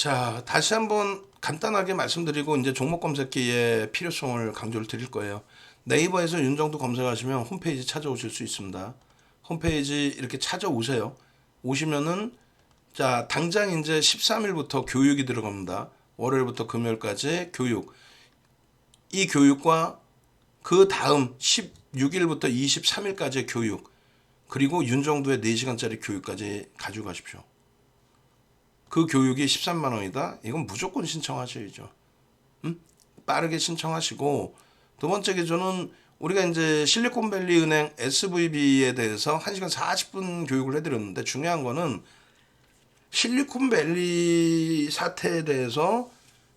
자, 다시 한번 간단하게 말씀드리고 이제 종목 검색기의 필요성을 강조를 드릴 거예요. 네이버에서 윤정도 검색하시면 홈페이지 찾아오실 수 있습니다. 홈페이지 이렇게 찾아오세요. 오시면은 자, 당장 이제 13일부터 교육이 들어갑니다. 월요일부터 금요일까지 교육. 이 교육과 그 다음 16일부터 23일까지의 교육. 그리고 윤정도의 4시간짜리 교육까지 가지고 가십시오. 그 교육이 13만 원이다? 이건 무조건 신청하셔야죠. 빠르게 신청하시고, 두 번째 기준은 우리가 이제 실리콘밸리 은행 SVB에 대해서 1시간 40분 교육을 해드렸는데, 중요한 거는 실리콘밸리 사태에 대해서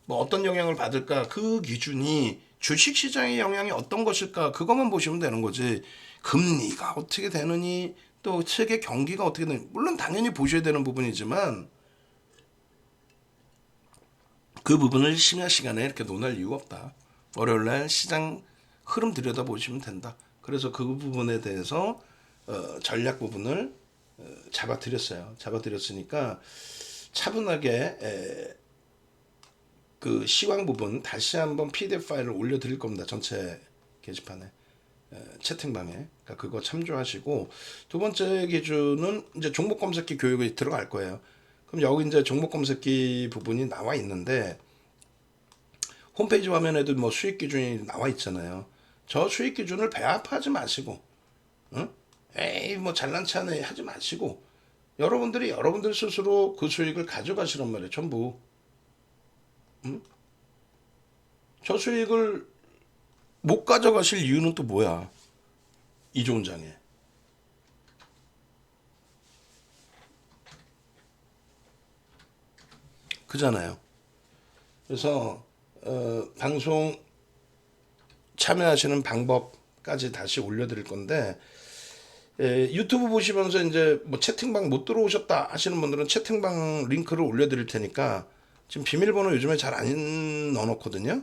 뭐 어떤 영향을 받을까, 그 기준이 주식시장의 영향이 어떤 것일까, 그것만 보시면 되는 거지. 금리가 어떻게 되느니, 또 세계 경기가 어떻게 되느니, 물론 당연히 보셔야 되는 부분이지만 그 부분을 심야 시간에 이렇게 논할 이유가 없다. 월요일날 시장 흐름 들여다보시면 된다. 그래서 그 부분에 대해서 전략 부분을 잡아드렸어요. 잡아드렸으니까 차분하게 그 시황 부분 다시 한번 PDF 파일을 올려드릴 겁니다. 전체 게시판에. 채팅방에. 그러니까 그거 참조하시고, 두 번째 기준은 이제 종목 검색기 교육이 들어갈 거예요. 그럼 여기 이제 종목 검색기 부분이 나와 있는데, 홈페이지 화면에도 뭐 수익 기준이 나와 있잖아요. 저 수익 기준을 배합하지 마시고, 응? 에이 뭐 잘난 체하네 하지 마시고, 여러분들이 여러분들 스스로 그 수익을 가져가시란 말이에요. 전부. 응? 저 수익을 못 가져가실 이유는 또 뭐야? 이 좋은 장에. 그잖아요. 그래서 방송 참여하시는 방법까지 다시 올려드릴 건데, 유튜브 보시면서 이제 뭐 채팅방 못 들어오셨다 하시는 분들은 채팅방 링크를 올려드릴 테니까, 지금 비밀번호 요즘에 잘 안 넣어놓거든요.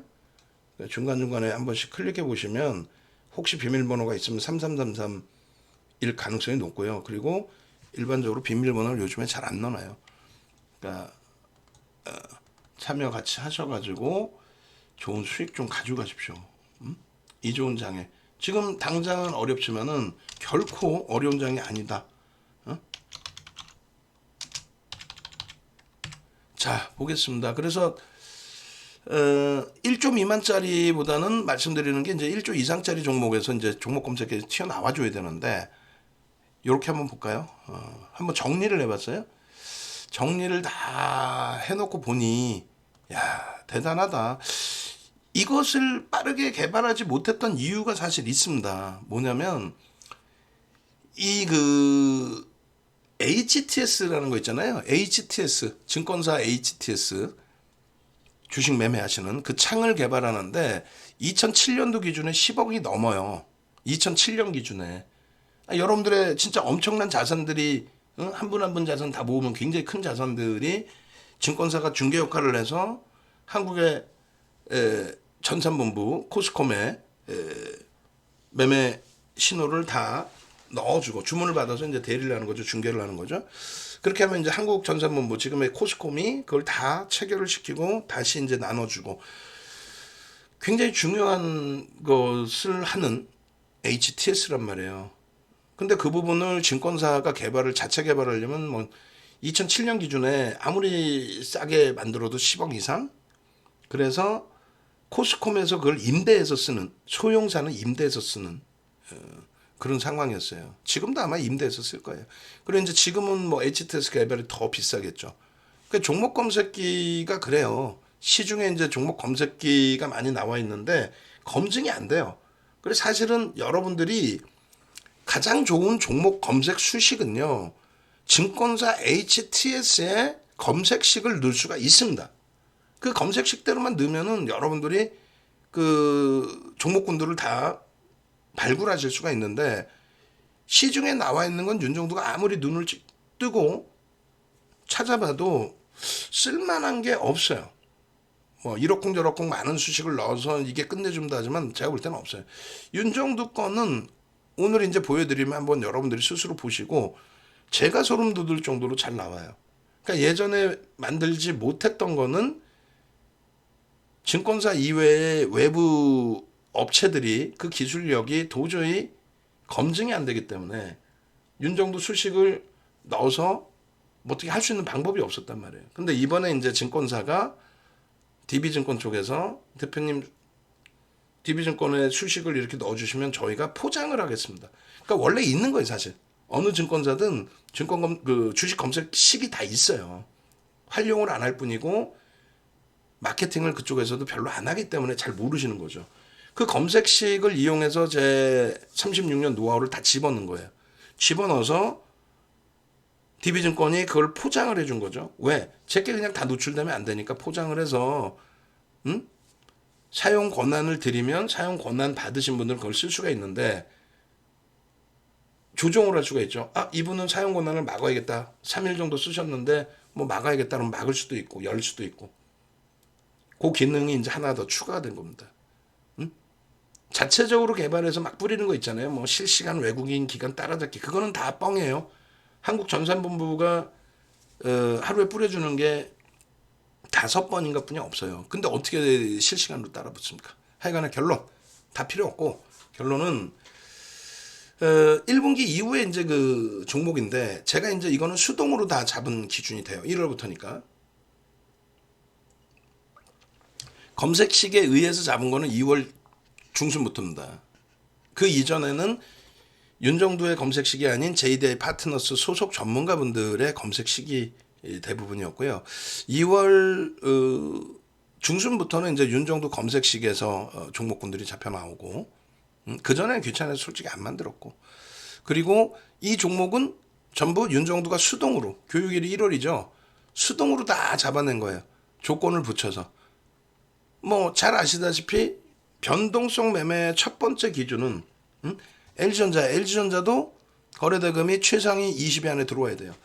중간중간에 한 번씩 클릭해 보시면 혹시 비밀번호가 있으면 3333일 가능성이 높고요. 그리고 일반적으로 비밀번호를 요즘에 잘 안 넣어놔요. 그러니까 참여 같이 하셔가지고 좋은 수익 좀 가져가십시오. 이 좋은 장에. 지금 당장은 어렵지만은 결코 어려운 장이 아니다. 자, 보겠습니다. 그래서 1조 미만짜리보다는 말씀드리는 게 이제 1조 이상짜리 종목에서 이제 종목 검색에 튀어나와줘야 되는데, 이렇게 한번 볼까요? 한번 정리를 해봤어요. 정리를 다 해놓고 보니, 야, 대단하다. 이것을 빠르게 개발하지 못했던 이유가 사실 있습니다. 뭐냐면, 이 그 HTS라는 거 있잖아요. HTS, 증권사 HTS. 주식 매매하시는 그 창을 개발하는데 2007년도 기준에 10억이 넘어요. 2007년 기준에. 여러분들의 진짜 엄청난 자산들이, 한 분 한 분 자산 다 모으면 굉장히 큰 자산들이 증권사가 중개 역할을 해서 한국의 전산본부 코스콤에 매매 신호를 다 넣어주고 주문을 받아서 이제 대리를 하는 거죠. 중개를 하는 거죠. 그렇게 하면 이제 한국 전산본부 지금의 코스콤이 그걸 다 체결을 시키고 다시 이제 나눠주고, 굉장히 중요한 것을 하는 HTS란 말이에요. 근데 그 부분을 증권사가 자체 개발하려면 뭐 2007년 기준에 아무리 싸게 만들어도 10억 이상? 그래서 코스콤에서 그걸 임대해서 쓰는, 소형사는 임대해서 쓰는 그런 상황이었어요. 지금도 아마 임대해서 쓸 거예요. 그리고 이제 지금은 뭐 HTS 개발이 더 비싸겠죠. 그 종목 검색기가 그래요. 시중에 이제 종목 검색기가 많이 나와 있는데 검증이 안 돼요. 그래서 사실은 여러분들이 가장 좋은 종목 검색 수식은요, 증권사 HTS에 검색식을 넣을 수가 있습니다. 그 검색식대로만 넣으면은 여러분들이 그 종목군들을 다 발굴하실 수가 있는데, 시중에 나와 있는 건 윤정도가 아무리 눈을 뜨고 찾아봐도 쓸만한 게 없어요. 뭐 이러쿵저러쿵 많은 수식을 넣어서 이게 끝내준다 하지만 제가 볼 때는 없어요. 윤정도 거는 오늘 이제 보여드리면 한번 여러분들이 스스로 보시고 제가 소름 돋을 정도로 잘 나와요. 그러니까 예전에 만들지 못했던 거는 증권사 이외의 외부 업체들이 그 기술력이 도저히 검증이 안 되기 때문에 윤정도 수식을 넣어서 뭐 어떻게 할 수 있는 방법이 없었단 말이에요. 근데 이번에 이제 증권사가 DB증권 쪽에서 대표님 DB증권에 수식을 이렇게 넣어주시면 저희가 포장을 하겠습니다. 그러니까 원래 있는 거예요, 사실. 어느 증권사든 그 주식 검색식이 다 있어요. 활용을 안 할 뿐이고 마케팅을 그쪽에서도 별로 안 하기 때문에 잘 모르시는 거죠. 그 검색식을 이용해서 제 36년 노하우를 다 집어넣은 거예요. 집어넣어서 DB증권이 그걸 포장을 해준 거죠. 왜? 제게 그냥 다 노출되면 안 되니까 포장을 해서 사용 권한을 드리면 사용 권한 받으신 분들은 그걸 쓸 수가 있는데 조정을 할 수가 있죠. 아, 이분은 사용 권한을 막아야겠다. 3일 정도 쓰셨는데 뭐 막아야겠다 그러면 막을 수도 있고 열 수도 있고. 그 기능이 이제 하나 더 추가가 된 겁니다. 자체적으로 개발해서 막 뿌리는 거 있잖아요. 뭐 실시간 외국인 기간 따라잡기. 그거는 다 뻥이에요. 한국전산본부가 하루에 뿌려주는 게 5번인가 뿐이 없어요. 근데 어떻게 실시간으로 따라붙습니까? 하여간에 결론 다 필요 없고 결론은 1분기 이후에 이제 그 종목인데 제가 이제 이거는 수동으로 다 잡은 기준이 돼요. 1월부터니까. 검색식에 의해서 잡은 거는 2월 중순부터입니다. 그 이전에는 윤정도의 검색식이 아닌 JDI 파트너스 소속 전문가분들의 검색식이 대부분이었고요. 2월 중순부터는 이제 윤정도 검색식에서 종목군들이 잡혀 나오고 그전에는 귀찮아서 솔직히 안 만들었고 그리고 이 종목은 전부 윤정도가 수동으로 교육일이 1월이죠. 수동으로 다 잡아낸 거예요. 조건을 붙여서. 뭐 잘 아시다시피 변동성 매매의 첫 번째 기준은 LG전자도 거래대금이 최상위 20위 안에 들어와야 돼요.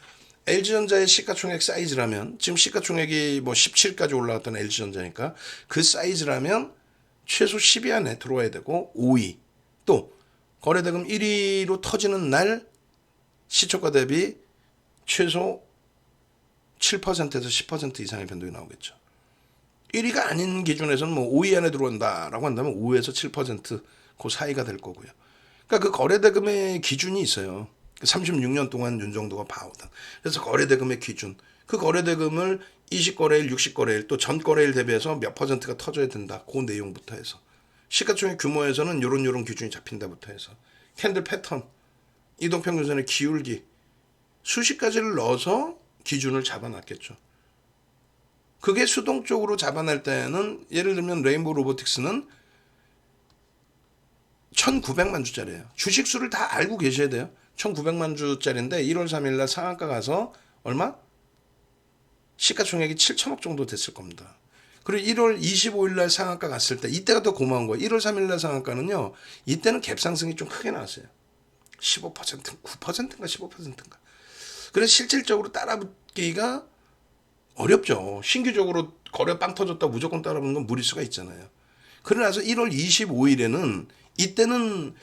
LG전자의 시가총액 사이즈라면 지금 시가총액이 뭐 17까지 올라갔던 LG전자니까 그 사이즈라면 최소 10위 안에 들어와야 되고 5위 또 거래대금 1위로 터지는 날 시초가 대비 최소 7%에서 10% 이상의 변동이 나오겠죠. 1위가 아닌 기준에서는 뭐 5위 안에 들어온다라고 한다면 5에서 7%그 사이가 될 거고요. 그러니까 그 거래대금의 기준이 있어요. 36년 동안 윤정도가 봐오던. 그래서 거래대금의 기준. 그 거래대금을 20거래일, 60거래일 또 전거래일 대비해서 몇 퍼센트가 터져야 된다. 그 내용부터 해서. 시가총액 규모에서는 요런 기준이 잡힌다부터 해서. 캔들 패턴, 이동평균선의 기울기, 수십 가지를 넣어서 기준을 잡아놨겠죠. 그게 수동적으로 잡아낼 때는 예를 들면 레인보우 로보틱스는 1900만 주짜리예요. 주식수를 다 알고 계셔야 돼요. 1900만 주짜리인데 1월 3일 날 상한가 가서 얼마? 시가총액이 7천억 정도 됐을 겁니다. 그리고 1월 25일 날 상한가 갔을 때 이때가 더 고마운 거예요. 1월 3일 날 상한가는요. 이때는 갭 상승이 좀 크게 나왔어요. 15%, 9%인가 15%인가. 그래서 실질적으로 따라붙기가 어렵죠. 신규적으로 거래 빵 터졌다 무조건 따라붙는 건 무리수가 있잖아요. 그러나서 1월 25일에는 이때는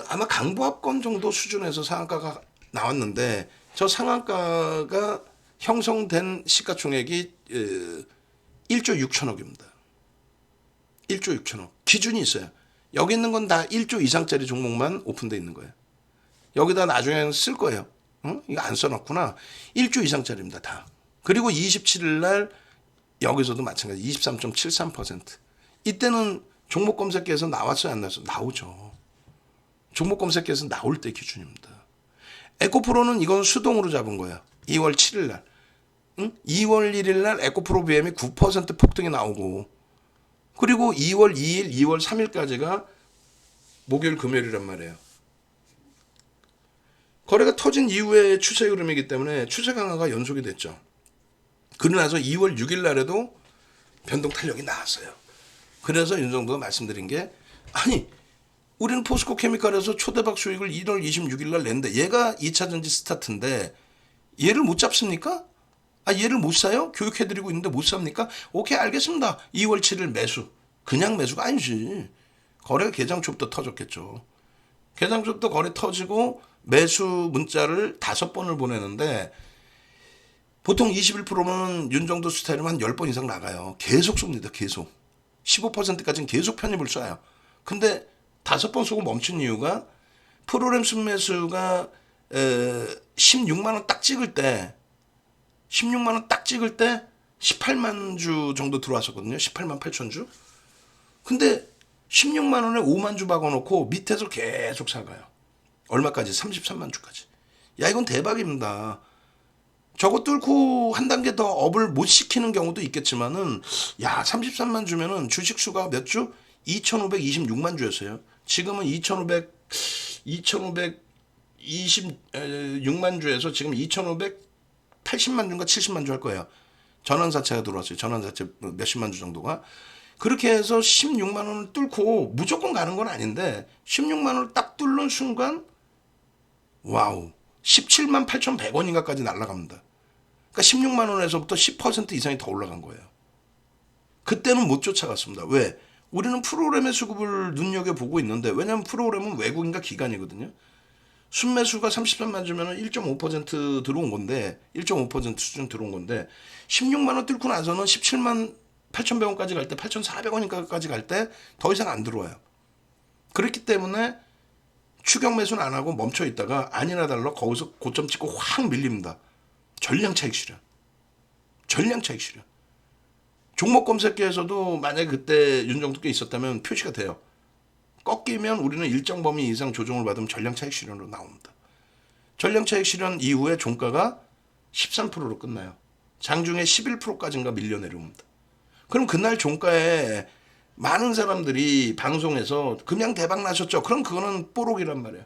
아마 강보합권 정도 수준에서 상한가가 나왔는데 저 상한가가 형성된 시가총액이 1조 6천억입니다. 1조 6천억. 기준이 있어요. 여기 있는 건 다 1조 이상짜리 종목만 오픈되어 있는 거예요. 여기다 나중에는 쓸 거예요. 응? 이거 안 써놨구나. 1조 이상짜리입니다. 다. 그리고 27일 날 여기서도 마찬가지 23.73%. 이때는 종목 검색기에서 나왔어요, 안 나왔어요? 나오죠. 종목 검색기에서 나올 때 기준입니다. 에코프로는 이건 수동으로 잡은 거예요. 2월 7일 날. 응? 2월 1일 날 에코프로 BM이 9% 폭등이 나오고 그리고 2월 2일, 2월 3일까지가 목요일, 금요일이란 말이에요. 거래가 터진 이후에 추세 흐름이기 때문에 추세 강화가 연속이 됐죠. 그러고 나서 2월 6일 날에도 변동 탄력이 나왔어요. 그래서 윤정도가 말씀드린 게 아니 우리는 포스코 케미칼에서 초대박 수익을 1월 26일 날 냈는데 얘가 2차전지 스타트인데 얘를 못 잡습니까? 아 얘를 못 사요? 교육해드리고 있는데 못 삽니까? 오케이 알겠습니다. 2월 7일 매수. 그냥 매수가 아니지. 거래가 개장 초부터 터졌겠죠. 개장 초부터 거래 터지고 매수 문자를 5번을 보내는데 보통 21%면 윤정도 스타일은 한 10번 이상 나가요. 계속 쏩니다. 계속. 15%까지는 계속 편입을 쏴요. 근데 5번 쏘고 멈춘 이유가 프로그램 순매수가 16만 원 딱 찍을 때 16만 원 딱 찍을 때 18만 주 정도 들어왔었거든요. 18만 8천 주. 근데 16만 원에 5만 주 박아놓고 밑에서 계속 사가요. 얼마까지? 33만 주까지. 야, 이건 대박입니다. 저거 뚫고 한 단계 더 업을 못 시키는 경우도 있겠지만은, 야, 33만 주면은 주식수가 몇 주? 2,526만 주였어요. 지금은 2,526만 주에서 지금 2,580만 주인가 70만 주 할 거예요. 전환사채가 들어왔어요. 전환사채 몇십만 주 정도가. 그렇게 해서 16만 원을 뚫고 무조건 가는 건 아닌데 16만 원을 딱 뚫는 순간 와우 17만 8,100원인가까지 날아갑니다. 그러니까 16만 원에서부터 10% 이상이 더 올라간 거예요. 그때는 못 쫓아갔습니다. 왜? 우리는 프로그램의 수급을 눈여겨보고 있는데 왜냐하면 프로그램은 외국인과 기관이거든요. 순매수가 33만 주면 1.5% 들어온 건데 1.5% 수준 들어온 건데 16만 원 뚫고 나서는 17만 8,100원까지 갈 때 8,400원까지 갈 때 더 이상 안 들어와요. 그렇기 때문에 추격 매수는 안 하고 멈춰 있다가 아니나 달라 거기서 고점 찍고 확 밀립니다. 전량 차익 실현. 전량 차익 실현. 종목 검색기에서도 만약에 그때 윤정두께 있었다면 표시가 돼요. 꺾이면 우리는 일정 범위 이상 조정을 받으면 전량 차익 실현으로 나옵니다. 전량 차익 실현 이후에 종가가 13%로 끝나요. 장중에 11%까지인가 밀려 내려옵니다. 그럼 그날 종가에 많은 사람들이 방송에서 금양 대박 나셨죠? 그럼 그거는 뽀록이란 말이야.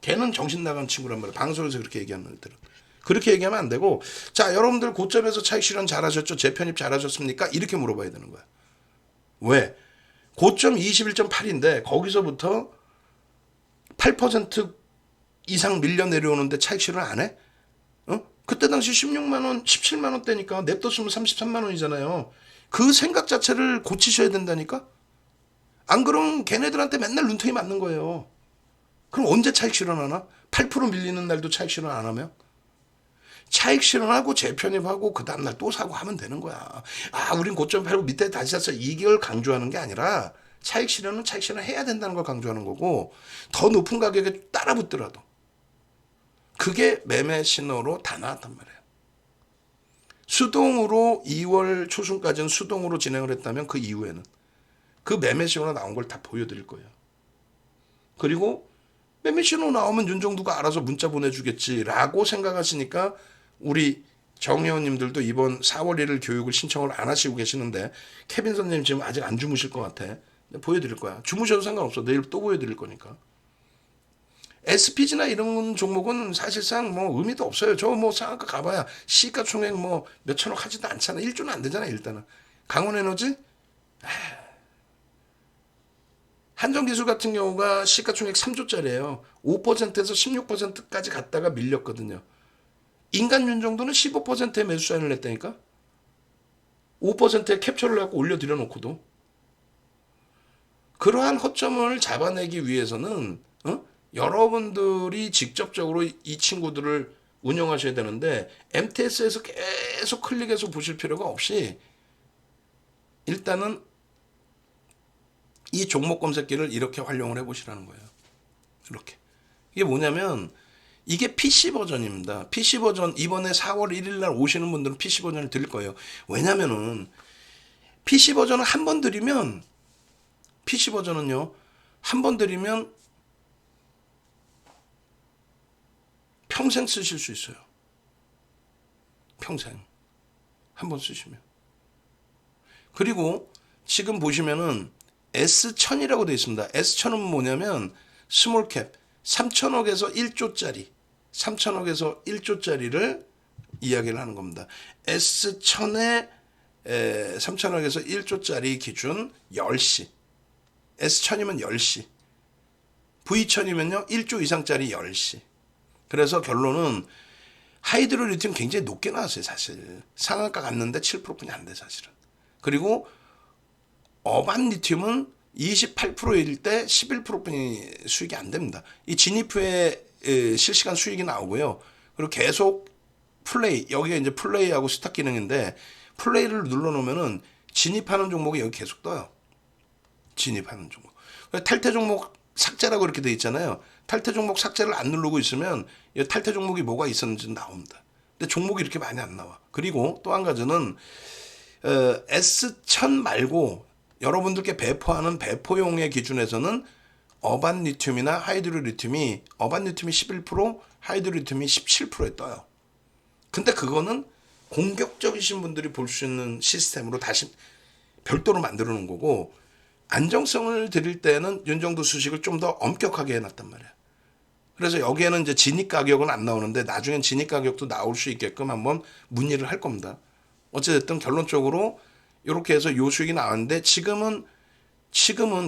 걔는 정신 나간 친구란 말이야. 방송에서 그렇게 얘기하는 애들은. 그렇게 얘기하면 안 되고, 자, 여러분들 고점에서 차익 실현 잘하셨죠? 재편입 잘하셨습니까? 이렇게 물어봐야 되는 거야. 왜? 고점 21.8인데 거기서부터 8% 이상 밀려 내려오는데 차익 실현 안 해? 그때 당시 16만 원, 17만 원대니까 냅뒀으면 33만 원이잖아요. 그 생각 자체를 고치셔야 된다니까? 안 그러면 걔네들한테 맨날 눈탱이 맞는 거예요. 그럼 언제 차익 실현하나? 8% 밀리는 날도 차익 실현 안 하면? 차익 실현하고 재편입하고 그 다음날 또 사고 하면 되는 거야. 아, 우린 고점 팔고 밑에 다시 샀어. 이걸 강조하는 게 아니라 차익 실현은 차익 실현 해야 된다는 걸 강조하는 거고 더 높은 가격에 따라 붙더라도 그게 매매 신호로 다 나왔단 말이에요. 수동으로 2월 초순까지는 수동으로 진행을 했다면 그 이후에는 그 매매 신호가 나온 걸 다 보여드릴 거예요. 그리고 매매 신호 나오면 윤정두가 알아서 문자 보내주겠지라고 생각하시니까 우리 정회원님들도 이번 4월 1일 교육을 신청을 안 하시고 계시는데 케빈 선생님 지금 아직 안 주무실 것 같아. 보여드릴 거야. 주무셔도 상관없어. 내일 또 보여드릴 거니까. SPG나 이런 종목은 사실상 뭐 의미도 없어요. 저 뭐 상한가 가봐야 시가총액 뭐 몇천억 하지도 않잖아. 1조는 안 되잖아 일단은. 강원에너지? 한정기술 같은 경우가 시가총액 3조짜리예요. 5%에서 16%까지 갔다가 밀렸거든요. 인간윤 정도는 15%의 매수 사인을 냈다니까. 5%에 캡처를 하고 올려드려 놓고도. 그러한 허점을 잡아내기 위해서는 여러분들이 직접적으로 이 친구들을 운영하셔야 되는데 MTS에서 계속 클릭해서 보실 필요가 없이 일단은 이 종목 검색기를 이렇게 활용을 해보시라는 거예요. 이렇게. 이게 뭐냐면 이게 PC 버전입니다. PC 버전 이번에 4월 1일 날 오시는 분들은 PC 버전을 드릴 거예요. 왜냐면은 PC 버전은 한 번 드리면 PC 버전은요. 한 번 드리면 평생 쓰실 수 있어요. 평생. 한 번 쓰시면. 그리고 지금 보시면은 S1000이라고 되어 있습니다. S1000은 뭐냐면 스몰캡 3천억에서 1조짜리 3천억에서 1조짜리를 이야기를 하는 겁니다. S1000에 3천억에서 1조짜리 기준 10시 S1000이면 10시 V1000이면요 1조 이상짜리 10시. 그래서 결론은 하이드로 리튬 굉장히 높게 나왔어요. 사실 상한가 갔는데 7%뿐이 안 돼 사실은. 그리고 어반 리튬은 28%일 때 11%뿐이 수익이 안 됩니다. 이 진입 후에 실시간 수익이 나오고요. 그리고 계속 플레이, 여기가 이제 플레이하고 스탑 기능인데 플레이를 눌러놓으면은 진입하는 종목이 여기 계속 떠요. 진입하는 종목. 탈퇴 종목 삭제라고 이렇게 돼 있잖아요. 탈퇴 종목 삭제를 안 누르고 있으면 이 탈퇴 종목이 뭐가 있었는지 나옵니다. 근데 종목이 이렇게 많이 안 나와. 그리고 또 한 가지는 S1000 말고 여러분들께 배포하는 배포용의 기준에서는 어반 리튬이나 하이드로 리튬이 어반 리튬이 11%, 하이드로 리튬이 17%에 떠요. 근데 그거는 공격적이신 분들이 볼 수 있는 시스템으로 다시 별도로 만들어 놓은 거고, 안정성을 드릴 때는 윤정도 수식을 좀 더 엄격하게 해놨단 말이야. 그래서 여기에는 이제 진입 가격은 안 나오는데 나중엔 진입 가격도 나올 수 있게끔 한번 문의를 할 겁니다. 어쨌든 결론적으로 이렇게 해서 요 수익이 나왔는데 지금은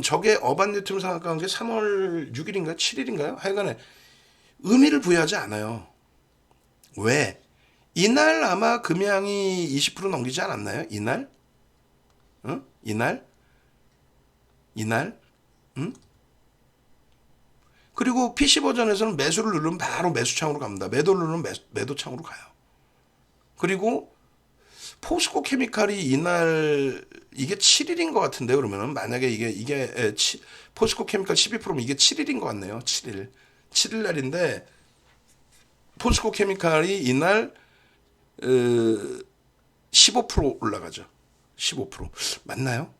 저게 어반 리튬 상한가한 게 3월 6일인가요? 7일인가요? 하여간에 의미를 부여하지 않아요. 왜? 이날 아마 금양이 20% 넘기지 않았나요? 이날? 응? 이날? 응? 그리고 PC 버전에서는 매수를 누르면 바로 매수창으로 갑니다. 매도를 누르면 매도창으로 가요. 그리고 포스코 케미칼이 이날 이게 7일인 것 같은데, 그러면은 만약에 포스코 케미칼 12%면 이게 7일인 것 같네요. 7일 날인데 포스코 케미칼이 이날 15% 올라가죠. 15% 맞나요?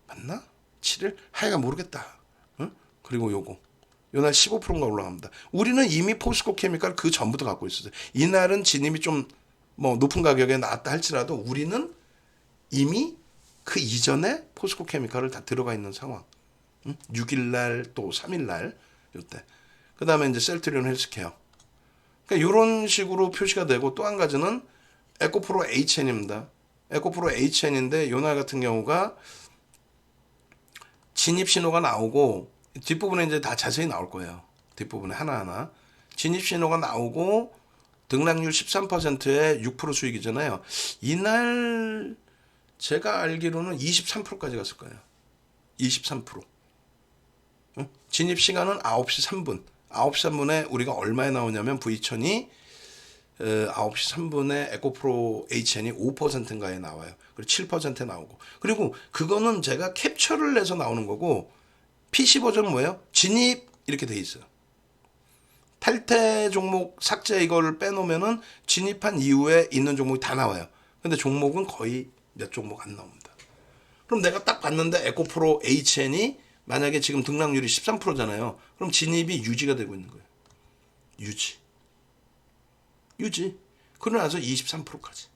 맞나? 7일? 하여간 모르겠다. 응? 그리고 요날 15%가 올라갑니다. 우리는 이미 포스코 케미칼 그 전부터 갖고 있었어요. 이날은 진입이 좀 뭐 높은 가격에 나왔다 할지라도 우리는 이미 그 이전에 포스코 케미칼을 다 들어가 있는 상황. 응? 6일날 또 3일날 요때. 그 다음에 이제 셀트리온 헬스케어. 그러니까 이런 식으로 표시가 되고, 또 한 가지는 에코프로 HN입니다. 에코프로 HN인데 요날 같은 경우가 진입 신호가 나오고 뒷부분에 이제 다 자세히 나올 거예요. 뒷부분에 하나하나 진입 신호가 나오고 등락률 13%에 6% 수익이잖아요. 이날 제가 알기로는 23%까지 갔을 거예요. 23%. 진입 시간은 9시 3분. 9시 3분에 우리가 얼마에 나오냐면 V1000이 9시 3분에 에코프로 HN이 5%인가에 나와요. 그리고 7%에 나오고. 그리고 그거는 제가 캡처를 해서 나오는 거고, PC 버전은 뭐예요? 진입 이렇게 돼 있어요. 탈퇴 종목 삭제 이걸 빼놓으면은 진입한 이후에 있는 종목이 다 나와요. 근데 종목은 거의 몇 종목 안 나옵니다. 그럼 내가 딱 봤는데 에코프로 HN이 만약에 지금 등락률이 13%잖아요. 그럼 진입이 유지가 되고 있는 거예요. 유지. 그러고 나서 23%까지.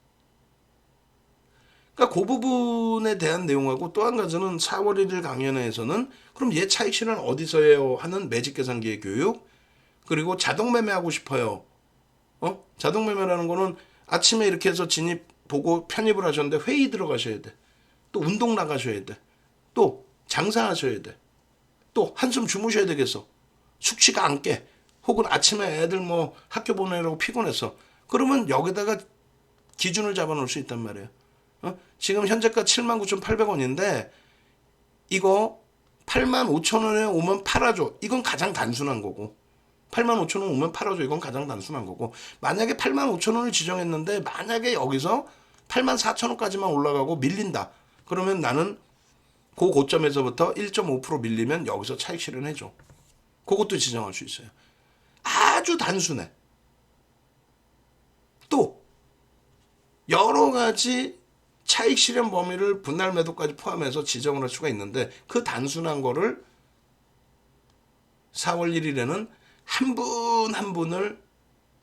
그러니까 그 부분에 대한 내용하고, 또 한 가지는 4월 1일 강연회에서는 그럼 얘 차익 실현 어디서 해요? 하는 매직 계산기의 교육, 그리고 자동 매매하고 싶어요. 자동 매매라는 거는 아침에 이렇게 해서 진입 보고 편입을 하셨는데 회의 들어가셔야 돼. 또 운동 나가셔야 돼. 또 장사하셔야 돼. 또 한숨 주무셔야 되겠어. 숙취가 안 깨. 혹은 아침에 애들 뭐 학교 보내려고 피곤해서. 그러면 여기다가 기준을 잡아 놓을 수 있단 말이에요. 지금 현재가 79,800원인데 이거 85,000원에 오면 팔아줘. 이건 가장 단순한 거고. 85,000원 오면 팔아줘. 이건 가장 단순한 거고. 만약에 85,000원을 지정했는데 만약에 여기서 84,000원까지만 올라가고 밀린다. 그러면 나는 그 고점에서부터 1.5% 밀리면 여기서 차익 실현해줘. 그것도 지정할 수 있어요. 아주 단순해. 또 여러 가지 차익 실현 범위를 분할 매도까지 포함해서 지정을 할 수가 있는데, 그 단순한 거를 4월 1일에는 한 분 한 분을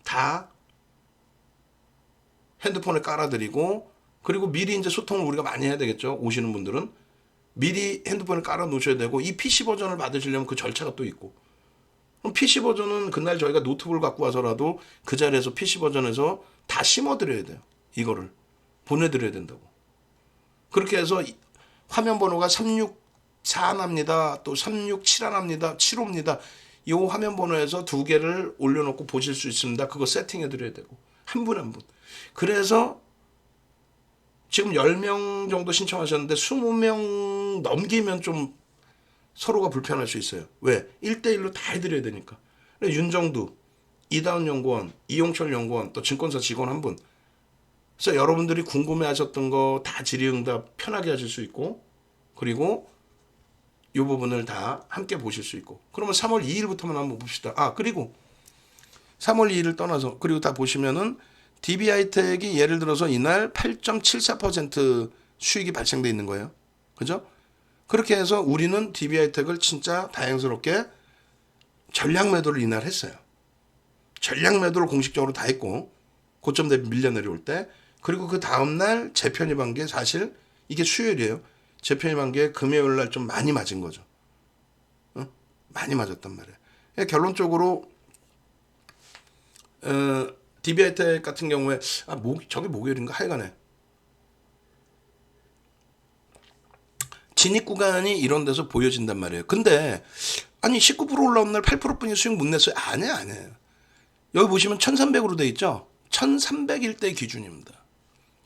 다 핸드폰에 깔아드리고, 그리고 미리 이제 소통을 우리가 많이 해야 되겠죠. 오시는 분들은 미리 핸드폰을 깔아 놓으셔야 되고, 이 PC 버전을 받으시려면 그 절차가 또 있고, 그럼 PC 버전은 그날 저희가 노트북을 갖고 와서라도 그 자리에서 PC 버전에서 다 심어드려야 돼요. 이거를 보내드려야 된다고. 그렇게 해서 화면 번호가 364 하나입니다. 또 367 하나입니다. 7호입니다. 이 화면 번호에서 두 개를 올려놓고 보실 수 있습니다. 그거 세팅해드려야 되고, 한 분 한 분. 그래서 지금 10명 정도 신청하셨는데 20명 넘기면 좀 서로가 불편할 수 있어요. 왜? 1대1로 다 해드려야 되니까. 윤정두, 이다운 연구원, 이용철 연구원, 또 증권사 직원 한 분. 그래서 여러분들이 궁금해하셨던 거 다 질의응답 편하게 하실 수 있고, 그리고 이 부분을 다 함께 보실 수 있고. 그러면 3월 2일부터만 한번 봅시다. 그리고 3월 2일을 떠나서 그리고 다 보시면은 DB하이텍이 예를 들어서 이날 8.74% 수익이 발생돼 있는 거예요. 그죠? 그렇게 해서 우리는 DB하이텍을 진짜 다행스럽게 전략 매도를 이날 했어요. 전략 매도를 공식적으로 다 했고, 고점 대비 밀려 내려올 때, 그리고 그 다음날 재편입한 게 사실 이게 수요일이에요. 재편입한 게 금요일날 좀 많이 맞은 거죠. 많이 맞았단 말이에요. 결론적으로 DB하이텍 같은 경우에 저게 목요일인가 하여간에 진입 구간이 이런 데서 보여진단 말이에요. 근데 아니 19% 올라온 날 8%뿐이 수익 못 냈어요. 아니에요. 여기 보시면 1300으로 돼 있죠. 1300일 때 기준입니다.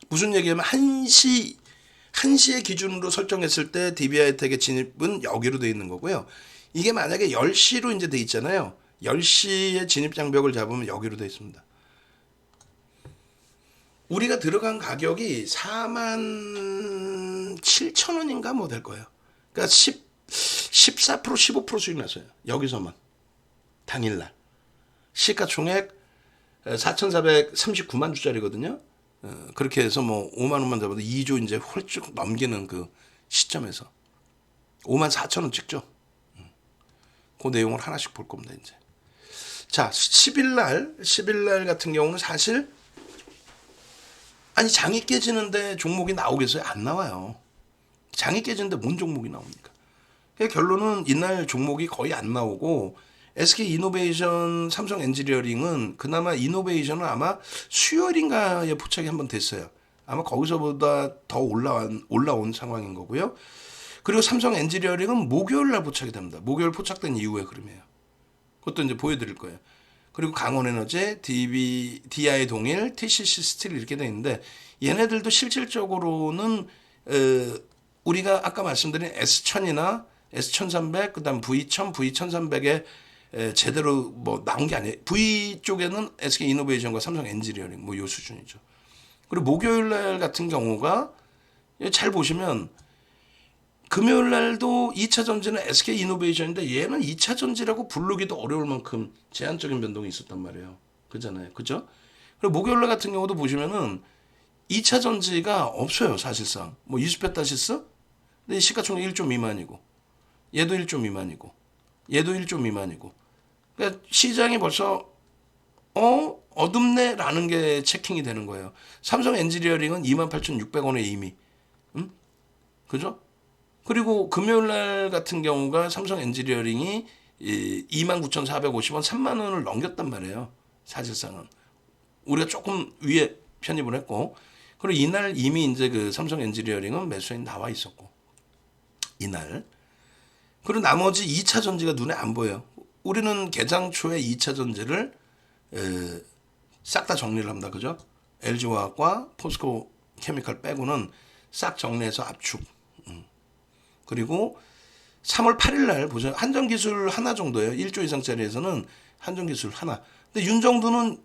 무슨 얘기냐면 1시의 기준으로 설정했을 때 DB하이텍의 진입은 여기로 돼 있는 거고요. 이게 만약에 10시로 이제 돼 있잖아요. 10시에 진입 장벽을 잡으면 여기로 돼 있습니다. 우리가 들어간 가격이 47,000원인가 뭐 될 거예요. 그러니까 14% 15% 수익 났어요. 여기서만. 당일날. 시가총액 4,439만 주짜리거든요. 그렇게 해서 뭐 5만 원만 잡아도 2조 이제 훌쩍 넘기는 그 시점에서 5만 4천 원 찍죠. 그 내용을 하나씩 볼 겁니다, 이제. 자, 10일 날 같은 경우는 사실 아니 장이 깨지는데 종목이 나오겠어요? 안 나와요. 장이 깨지는데 뭔 종목이 나옵니까? 결론은 이날 종목이 거의 안 나오고 SK이노베이션, 삼성엔지니어링은 그나마 이노베이션은 아마 수요일인가에 포착이 한번 됐어요. 아마 거기서보다 더 올라온 상황인 거고요. 그리고 삼성엔지니어링은 목요일 날 포착이 됩니다. 목요일 포착된 이후의 흐름이에요. 그것도 이제 보여드릴 거예요. 그리고 강원에너지, DI 동일, TCC 스틸 이렇게 돼 있는데 얘네들도 실질적으로는 우리가 아까 말씀드린 S1000이나 S1300, 그다음 V1000, V1300에 제대로 뭐 나온 게 아니에요. V 쪽에는 SK이노베이션과 삼성엔지니어링 뭐 요 수준이죠. 그리고 목요일 날 같은 경우가 잘 보시면 금요일 날도 2차 전지는 SK이노베이션인데 얘는 2차 전지라고 부르기도 어려울 만큼 제한적인 변동이 있었단 말이에요. 그잖아요. 그죠? 그리고 목요일 날 같은 경우도 보시면은 2차 전지가 없어요, 사실상. 뭐 이수페타시스? 근데 시가총액 1조 미만이고 얘도 1조 미만이고 얘도 1조 미만이고 그러니까 시장이 벌써 어둡네라는 게 체킹이 되는 거예요. 삼성 엔지니어링은 28,600원에 이미 그죠? 그리고 금요일 날 같은 경우가 삼성 엔지니어링이 29,450원, 3만 원을 넘겼단 말이에요. 사실상은 우리가 조금 위에 편입을 했고, 그리고 이날 이미 이제 그 삼성 엔지니어링은 매수인 나와 있었고, 이날. 그리고 나머지 2차 전지가 눈에 안 보여요. 우리는 개장 초에 2차 전지를 싹 다 정리를 합니다. 그죠? LG화학과 포스코 케미칼 빼고는 싹 정리해서 압축. 그리고 3월 8일 날 보세요. 한전기술 하나 정도예요. 1조 이상짜리에서는 한전기술 하나. 근데 윤정두는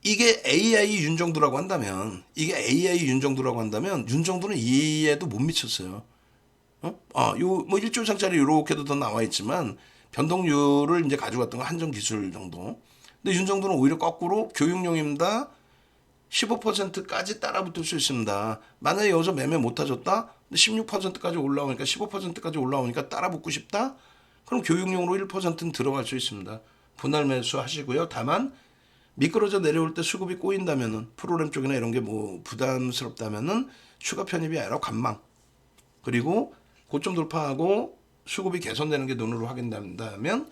이게 AI 윤정두라고 한다면 윤정두는 이에도 못 미쳤어요. 요 뭐 1조 이상짜리 이렇게도 더 나와 있지만 변동률을 이제 가져갔던 건 한전기술 정도. 근데 윤정두는 오히려 거꾸로 교육용입니다. 15%까지 따라붙을 수 있습니다. 만약에 여기서 매매 못 하셨다? 16%까지 올라오니까 15%까지 올라오니까 따라붙고 싶다? 그럼 교육용으로 1%는 들어갈 수 있습니다. 분할 매수 하시고요. 다만 미끄러져 내려올 때 수급이 꼬인다면은 프로그램 쪽이나 이런 게 뭐 부담스럽다면은 추가 편입이 아니라 관망. 그리고 고점 돌파하고 수급이 개선되는 게 눈으로 확인된다면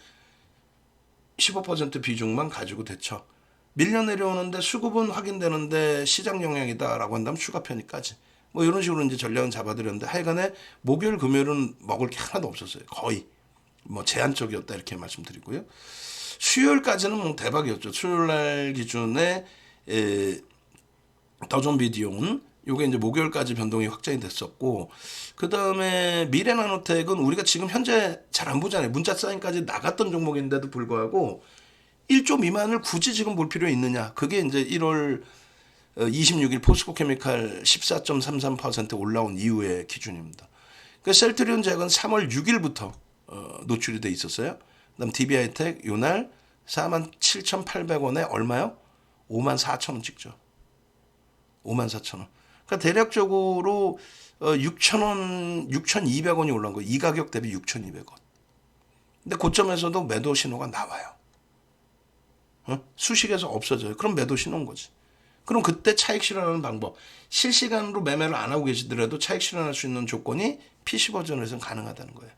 15% 비중만 가지고 대처. 밀려 내려오는데 수급은 확인되는데 시장 영향이다라고 한다면 추가 편입까지. 뭐 이런 식으로 이제 전략은 잡아드렸는데 하여간에 목요일 금요일은 먹을 게 하나도 없었어요. 거의 뭐 제한적이었다 이렇게 말씀드리고요. 수요일까지는 뭐 대박이었죠. 수요일 날 기준에 더존 비디오는 요게 이제 목요일까지 변동이 확정이 됐었고, 그 다음에 미래나노텍은 우리가 지금 현재 잘 안 보잖아요. 문자 사인까지 나갔던 종목인데도 불구하고 1조 미만을 굳이 지금 볼 필요 있느냐. 그게 이제 1월 26일 포스코 케미칼 14.33% 올라온 이후의 기준입니다. 그러니까 셀트리온 잭은 3월 6일부터 노출이 돼 있었어요. 그다음 DB하이텍 요날 47,800원에 얼마요? 54,000원 찍죠. 54,000원. 그러니까 대략적으로 6,000원, 6,200원이 올라온 거예요. 이 가격 대비 6,200원. 근데 고점에서도 매도 신호가 나와요. 수식에서 없어져요. 그럼 매도 신호인 거지. 그럼 그때 차익 실현하는 방법. 실시간으로 매매를 안 하고 계시더라도 차익 실현할 수 있는 조건이 PC 버전에서는 가능하다는 거예요.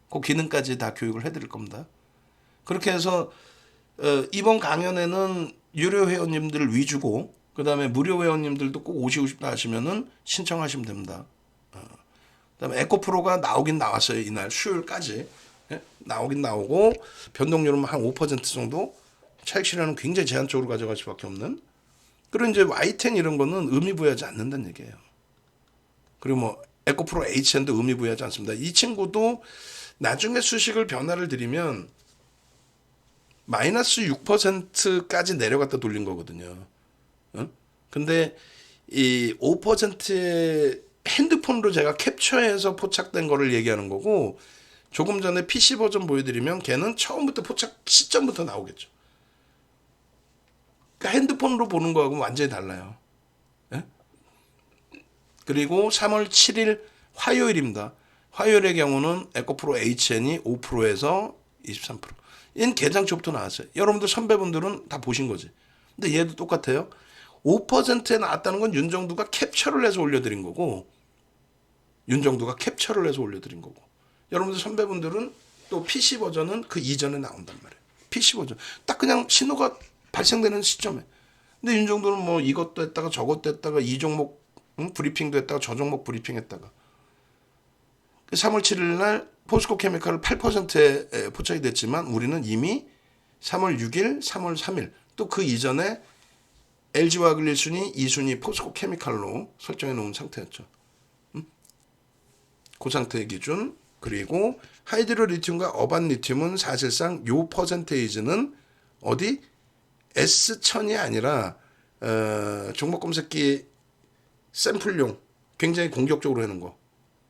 그 기능까지 다 교육을 해드릴 겁니다. 그렇게 해서 이번 강연에는 유료 회원님들 위주고 그 다음에 무료 회원님들도 꼭 오시고 싶다 하시면은 신청하시면 됩니다. 그다음에 에코프로가 나오긴 나왔어요. 이날 수요일까지. 예? 나오긴 나오고 변동률은 한 5% 정도 차익 실현은 굉장히 제한적으로 가져갈 수밖에 없는. 그리고 이제 Y10 이런 거는 의미 부여하지 않는다는 얘기예요. 그리고 뭐 에코프로 HN도 의미 부여하지 않습니다. 이 친구도 나중에 수식을 변화를 드리면 마이너스 6%까지 내려갔다 돌린 거거든요. 근데 이 5%의 핸드폰으로 제가 캡처해서 포착된 거를 얘기하는 거고 조금 전에 PC 버전 보여드리면 걔는 처음부터 포착 시점부터 나오겠죠. 그러니까 핸드폰으로 보는 거하고 완전히 달라요. 예? 그리고 3월 7일 화요일입니다. 화요일의 경우는 에코프로 HN이 5%에서 23%. 얘는 개장 초부터 나왔어요. 여러분들 선배분들은 다 보신 거지. 근데 얘도 똑같아요. 5%에 나왔다는 건 윤정두가 캡처를 해서 올려드린 거고 윤정두가 캡처를 해서 올려드린 거고 여러분들 선배분들은 또 PC 버전은 그 이전에 나온단 말이에요. PC 버전. 딱 그냥 신호가 발생되는 시점에. 근데 윤정두는 뭐 이것도 했다가 저것도 했다가 이 종목 브리핑도 했다가 저 종목 브리핑 했다가 3월 7일 날 포스코 케미칼 8%에 포착이 됐지만 우리는 이미 3월 6일, 3월 3일 또 그 이전에 LG화학 1순위, 2순위 포스코 케미칼로 설정해 놓은 상태였죠. 그 상태의 기준. 그리고 하이드로 리튬과 어반 리튬은 사실상 요 퍼센테이지는 어디 S1000이 아니라 종목 검색기 샘플용 굉장히 공격적으로 해놓은 거.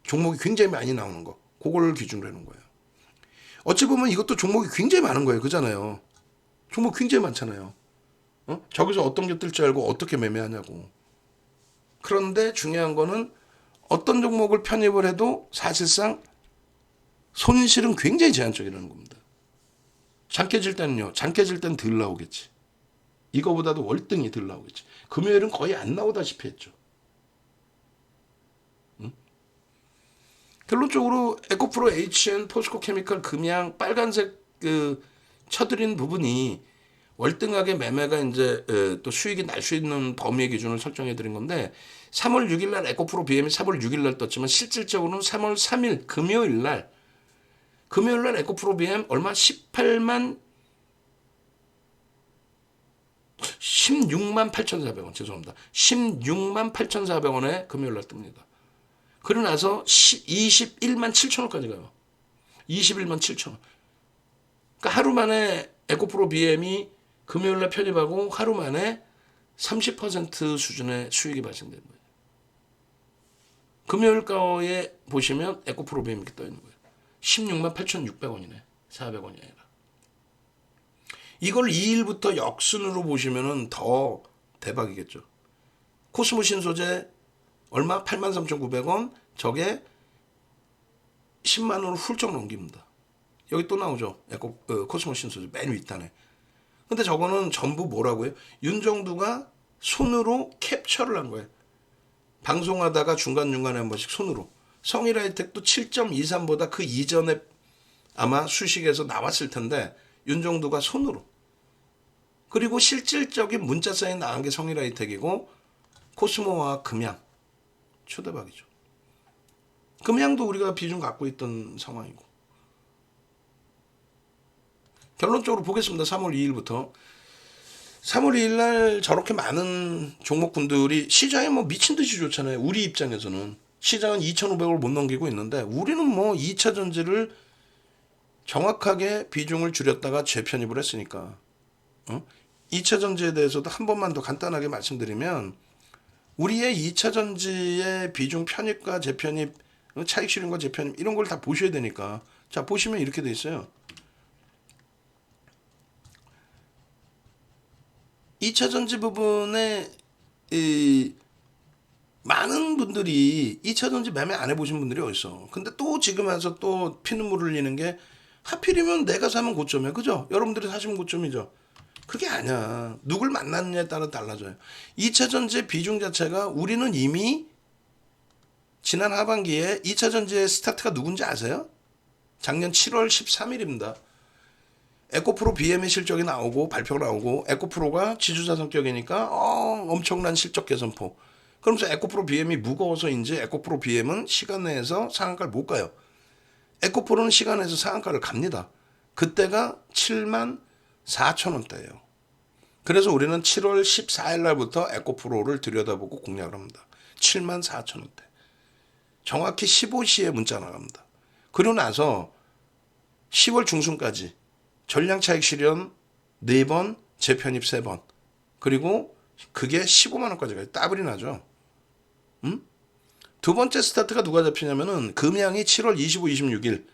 종목이 굉장히 많이 나오는 거. 그걸 기준으로 해놓은 거예요. 어찌 보면 이것도 종목이 굉장히 많은 거예요. 그잖아요. 종목 굉장히 많잖아요. 저기서 어떤 게 뜰 줄 알고 어떻게 매매하냐고. 그런데 중요한 거는 어떤 종목을 편입을 해도 사실상 손실은 굉장히 제한적이라는 겁니다. 장 깨질 때는요. 장 깨질 때는 덜 나오겠지. 이거보다도 월등히 덜 나오겠지. 금요일은 거의 안 나오다시피 했죠. 결론적으로 에코프로 HN, 포스코 케미칼, 금양 빨간색 그 쳐드린 부분이 월등하게 매매가 이제 또 수익이 날 수 있는 범위의 기준을 설정해 드린 건데 3월 6일 날 에코프로 BM이 3월 6일 날 떴지만 실질적으로는 3월 3일 금요일 날 에코프로 BM 얼마 16만 8,400원 죄송합니다. 16만 8,400원에 금요일 날 뜹니다. 그러고 나서 21만 7천원까지 가요. 21만 7천원. 그러니까 하루 만에 에코프로 BM이 금요일날 편입하고 하루 만에 30% 수준의 수익이 발생된 거예요. 금요일 가에 보시면 에코프로 BM 이렇게 떠 있는 거예요. 16만 8,600원이네. 400원이 아니라. 이걸 2일부터 역순으로 보시면 더 대박이겠죠. 코스모 신소재 얼마? 83,900원. 저게 10만 원을 훌쩍 넘깁니다. 여기 또 나오죠. 코스모 신소재 맨 윗단에. 근데 저거는 전부 뭐라고요? 윤정두가 손으로 캡처를 한 거예요. 방송하다가 중간중간에 한 번씩 손으로. 성일하이텍도 7.23보다 그 이전에 아마 수식에서 나왔을 텐데 윤정두가 손으로. 그리고 실질적인 문자 사인 나온 게 성일하이텍이고 코스모와 금양. 초대박이죠. 금양도 우리가 비중 갖고 있던 상황이고. 결론적으로 보겠습니다. 3월 2일부터. 3월 2일 날 저렇게 많은 종목군들이 시장에 뭐 미친 듯이 좋잖아요. 우리 입장에서는. 시장은 2,500을 못 넘기고 있는데 우리는 뭐 2차 전지를 정확하게 비중을 줄였다가 재편입을 했으니까. 2차 전지에 대해서도 한 번만 더 간단하게 말씀드리면 우리의 2차 전지의 비중 편입과 재편입, 차익 실현과 재편입 이런 걸 다 보셔야 되니까 자 보시면 이렇게 돼 있어요. 2차 전지 부분에 많은 분들이 2차 전지 매매 안 해보신 분들이 어딨어. 근데 또 지금 와서 또 피눈물 흘리는 게 하필이면 내가 사면 고점이야. 그죠? 여러분들이 사시면 고점이죠. 그게 아니야. 누굴 만났느냐에 따라 달라져요. 2차 전지의 비중 자체가 우리는 이미 지난 하반기에 2차 전지의 스타트가 누군지 아세요? 작년 7월 13일입니다. 에코프로 BM의 실적이 나오고 발표가 나오고 에코프로가 지주사 성격이니까 엄청난 실적 개선폭. 그러면서 에코프로 BM이 무거워서인지 에코프로 BM은 시간 내에서 상한가를 못 가요. 에코프로는 시간 내에서 상한가를 갑니다. 그때가 7만 4천 원대예요. 그래서 우리는 7월 14일 날부터 에코프로를 들여다보고 공략을 합니다. 7만 4천 원대. 정확히 15시에 문자 나갑니다. 그리고 나서 10월 중순까지 전량 차익 실현 4번, 재편입 3번. 그리고 그게 15만 원까지 가요. 따블이 나죠. 두 번째 스타트가 누가 잡히냐면은 금양이 7월 25, 26일.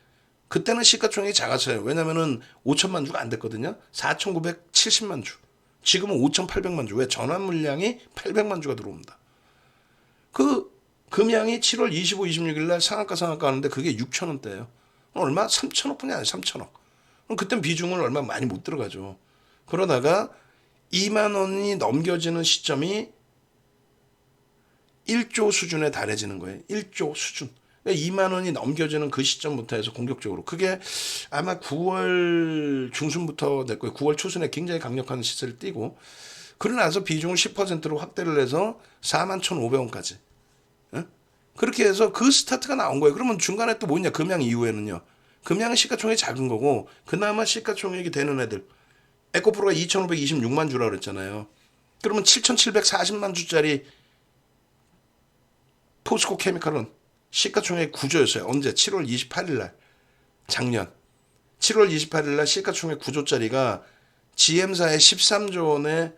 그때는 시가총액이 작았어요. 왜냐면은 5천만 주가 안 됐거든요. 4,970만 주. 지금은 5,800만 주. 왜? 전환 물량이 800만 주가 들어옵니다. 그 금양이 7월 25, 26일 날 상한가 하는데 그게 6천 원대예요. 얼마? 3천억 분이 아니에요. 3천억. 그럼 그땐 비중을 얼마 많이 못 들어가죠. 그러다가 2만 원이 넘겨지는 시점이 1조 수준에 달해지는 거예요. 1조 수준. 2만 원이 넘겨지는 그 시점부터 해서 공격적으로. 그게 아마 9월 중순부터 될 거예요. 9월 초순에 굉장히 강력한 시세를 띄고 그러고 나서 비중을 10%로 확대를 해서 41,500원까지. 그렇게 해서 그 스타트가 나온 거예요. 그러면 중간에 또 뭐냐? 금양 이후에는요. 금양은 시가총액이 작은 거고 그나마 시가총액이 되는 애들. 에코프로가 2,526만 주라고 그랬잖아요. 그러면 7,740만 주짜리 포스코 케미칼은 시가총액 구조였어요. 언제? 7월 28일 날. 작년. 7월 28일 날 시가총액 9조짜리가 GM사의 13조 원의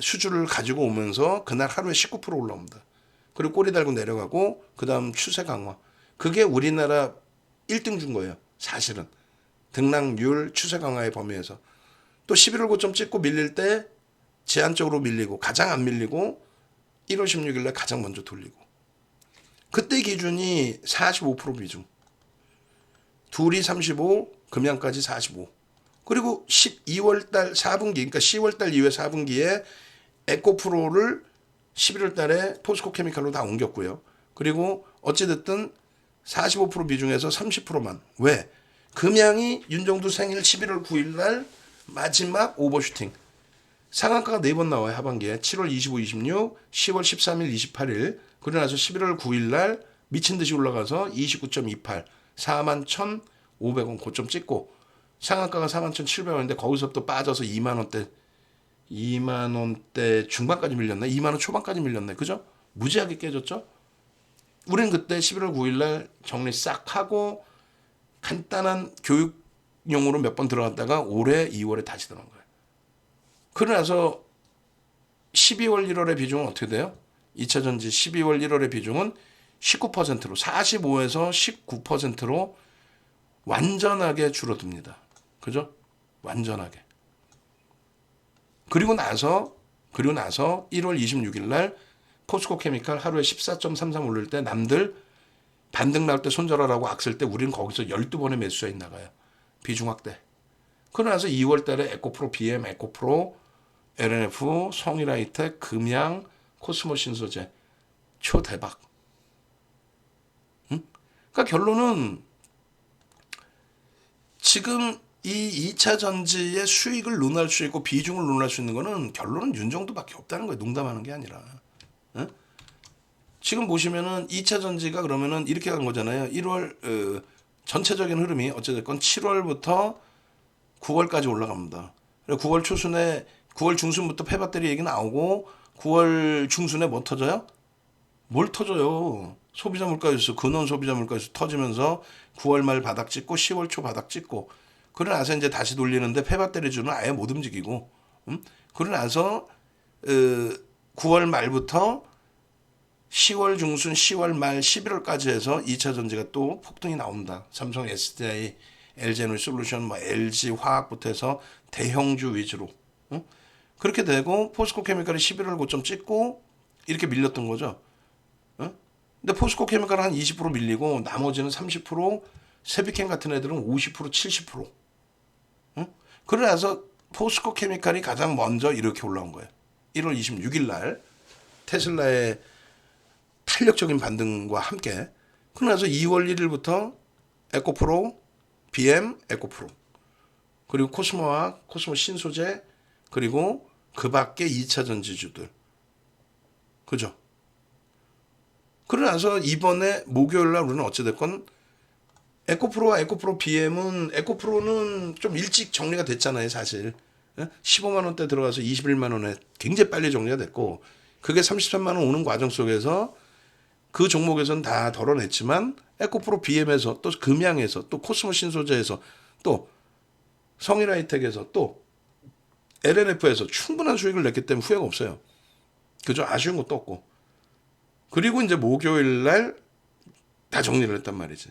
수주를 가지고 오면서 그날 하루에 19% 올라옵니다. 그리고 꼬리 달고 내려가고 그 다음 추세 강화. 그게 우리나라 1등 준 거예요. 사실은. 등락률 추세 강화의 범위에서. 또 11월 고점 찍고 밀릴 때 제한적으로 밀리고 가장 안 밀리고 1월 16일 날 가장 먼저 돌리고. 그때 기준이 45% 비중. 둘이 35, 금양까지 45. 그리고 12월 달 4분기, 그러니까 10월 달 이후에 4분기에 에코프로를 11월 달에 포스코 케미칼로 다 옮겼고요. 그리고 어찌됐든 45% 비중에서 30%만. 왜? 금양이 윤정두 생일 11월 9일 날 마지막 오버슈팅. 상한가가 4번 나와요. 하반기에. 7월 25, 26, 10월 13일, 28일. 그러고 나서 11월 9일 날 미친 듯이 올라가서 29.28, 41,500원 고점 찍고 상한가가 41,700원인데 거기서부터 빠져서 2만 원대 2만 원대 중반까지 밀렸네. 2만 원 초반까지 밀렸네. 그죠? 무지하게 깨졌죠? 우리는 그때 11월 9일 날 정리 싹 하고 간단한 교육용으로 몇 번 들어갔다가 올해 2월에 다시 들어간 거예요. 그러고 나서 12월 1월의 비중은 어떻게 돼요? 2차 전지 12월 1월의 비중은 19%로 45에서 19%로 완전하게 줄어듭니다. 그죠? 완전하게. 그리고 나서 1월 26일 날 포스코 케미칼 하루에 14.33 올릴 때 남들 반등 나올 때 손절하라고 악쓸 때 우리는 거기서 12번의 매수자인 나가요. 비중 확대. 그러고 나서 2월 달에 에코프로 BM, 에코프로, LNF, 성일하이텍, 금양, 코스모 신소재 초대박. 응? 그러니까 결론은 지금 이 2차 전지의 수익을 논할 수 있고 비중을 논할 수 있는 거는 결론은 윤정도밖에 없다는 거예요. 농담하는 게 아니라. 응? 지금 보시면은 2차 전지가 그러면은 이렇게 간 거잖아요. 1월 전체적인 흐름이 어찌됐건 7월부터 9월까지 올라갑니다. 9월 초순에 9월 중순부터 폐배터리 얘기 나오고 9월 중순에 뭐 터져요? 뭘 터져요? 소비자 물가지수, 근원 소비자 물가지수 터지면서 9월 말 바닥 찍고 10월 초 바닥 찍고 그러고 나서 이제 다시 돌리는데 폐배터리주는 아예 못 움직이고, 그러고 나서 9월 말부터 10월 중순, 10월 말, 11월까지 해서 2차 전지가 또 폭등이 나온다. 삼성, SDI, LG에너지솔루션, 뭐 LG 화학부터 해서 대형주 위주로. 그렇게 되고 포스코케미칼이 11월 고점 찍고 이렇게 밀렸던 거죠. 근데 포스코케미칼은 한 20% 밀리고 나머지는 30%, 세비캠 같은 애들은 50%, 70%. 그러고 나서 포스코케미칼이 가장 먼저 이렇게 올라온 거예요. 1월 26일 날 테슬라의 탄력적인 반등과 함께. 그러고 나서 2월 1일부터 에코프로, BM, 에코프로, 그리고 코스모와 코스모 신소재, 그리고 그 밖에 2차 전지주들. 그죠? 그러고 나서 이번에 목요일 날 우리는 어찌됐건 에코프로와 에코프로 BM은, 에코프로는 좀 일찍 정리가 됐잖아요, 사실. 15만 원대 들어가서 21만 원에 굉장히 빨리 정리가 됐고, 그게 33만 원 오는 과정 속에서 그 종목에서는 다 덜어냈지만 에코프로 BM에서 또 금양에서 또 코스모 신소재에서 또 성일하이텍에서 또 LNF에서 충분한 수익을 냈기 때문에 후회가 없어요. 그죠? 아쉬운 것도 없고. 그리고 이제 목요일 날 다 정리를 했단 말이지.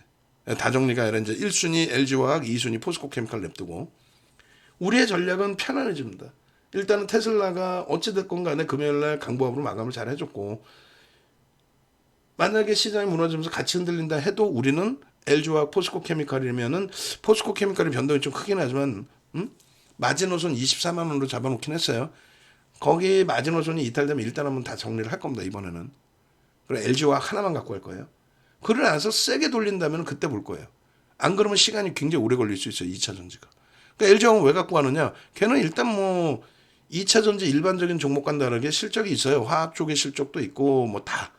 다 정리가 아니라 이제 1순위 LG화학, 2순위 포스코케미칼 냅두고. 우리의 전략은 편안해집니다. 일단은 테슬라가 어찌됐건 간에 금요일 날 강보합으로 마감을 잘 해줬고, 만약에 시장이 무너지면서 같이 흔들린다 해도 우리는 LG화학, 포스코케미칼이면은 포스코케미칼이 변동이 좀 크긴 하지만 마지노선 24만 원으로 잡아놓긴 했어요. 거기 마지노선이 이탈되면 일단 한번 다 정리를 할 겁니다, 이번에는. 그리고 LG화학 하나만 갖고 갈 거예요. 그러고 나서 세게 돌린다면 그때 볼 거예요. 안 그러면 시간이 굉장히 오래 걸릴 수 있어요, 2차 전지가. 그러니까 LG화학은 왜 갖고 가느냐? 걔는 일단 뭐 2차 전지 일반적인 종목과는 다르게 실적이 있어요. 화학 쪽의 실적도 있고 뭐 다.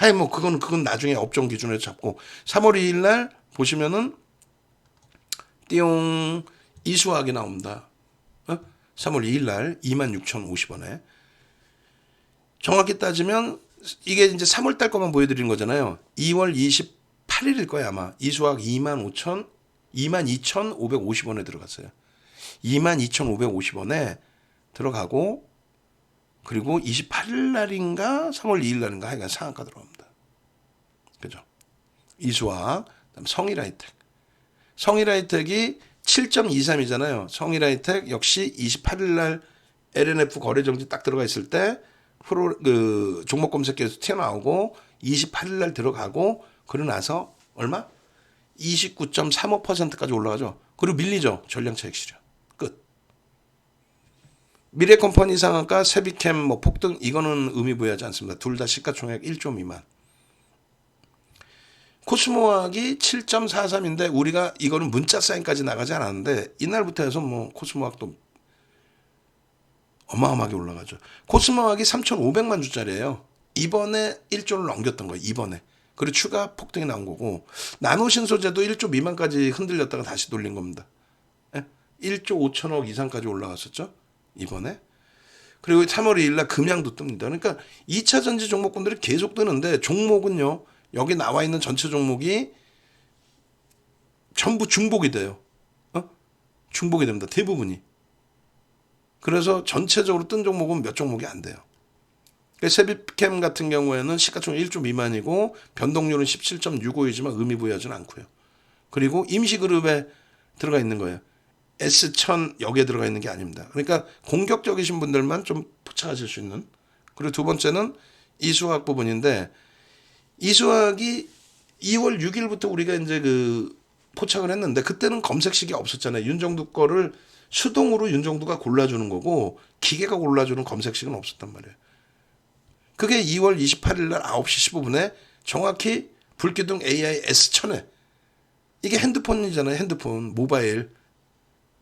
아니 뭐 그건 나중에 업종 기준으로 잡고 3월 2일 날 보시면은 띠용 이수학이 나옵니다. 3월 2일 날 26,050원에. 정확히 따지면 이게 이제 3월 달 거만 보여드리는 거잖아요. 2월 28일일 거예요, 아마. 이수학 22,550원에 들어갔어요. 22,550원에 들어가고, 그리고 28일 날인가 3월 2일 날인가 하여간 상한가 들어갑니다. 그죠? 이수학, 그다음 성일하이텍. 성일하이텍이 7.23이잖아요. 성일하이텍 역시 28일 날 LNF 거래 정지 딱 들어가 있을 때 종목 검색기에서 튀어나오고 28일 날 들어가고, 그러고 나서 얼마? 29.35%까지 올라가죠. 그리고 밀리죠. 전량차익 실현. 끝. 미래컴퍼니 상한가, 세비캠 뭐 폭등, 이거는 의미 부여하지 않습니다. 둘 다 시가총액 1조 미만. 코스모학이 7.43인데 우리가 이거는 문자 사인까지 나가지 않았는데 이날부터 해서 뭐 코스모학도 어마어마하게 올라가죠. 코스모학이 3,500만 주짜리예요. 이번에 1조를 넘겼던 거예요. 이번에. 그리고 추가 폭등이 나온 거고, 나노신소재도 1조 미만까지 흔들렸다가 다시 돌린 겁니다. 1조 5천억 이상까지 올라갔었죠. 이번에. 그리고 3월 2일 날 금양도 뜹니다. 그러니까 2차 전지 종목군들이 계속 뜨는데, 종목은요, 여기 나와 있는 전체 종목이 전부 중복이 돼요. 중복이 됩니다. 대부분이. 그래서 전체적으로 뜬 종목은 몇 종목이 안 돼요. 세비캠 같은 경우에는 시가총액 1조 미만이고 변동률은 17.65이지만 의미 부여하지는 않고요. 그리고 임시그룹에 들어가 있는 거예요. S1000 여기에 들어가 있는 게 아닙니다. 그러니까 공격적이신 분들만 좀 포착하실 수 있는. 그리고 두 번째는 이수학 부분인데, 이수학이 2월 6일부터 우리가 이제 포착을 했는데, 그때는 검색식이 없었잖아요. 윤정두 거를 수동으로 윤정두가 골라주는 거고 기계가 골라주는 검색식은 없었단 말이에요. 그게 2월 28일 날 9시 15분에 정확히 불기둥 AI S1000에, 이게 핸드폰이잖아요. 핸드폰, 모바일.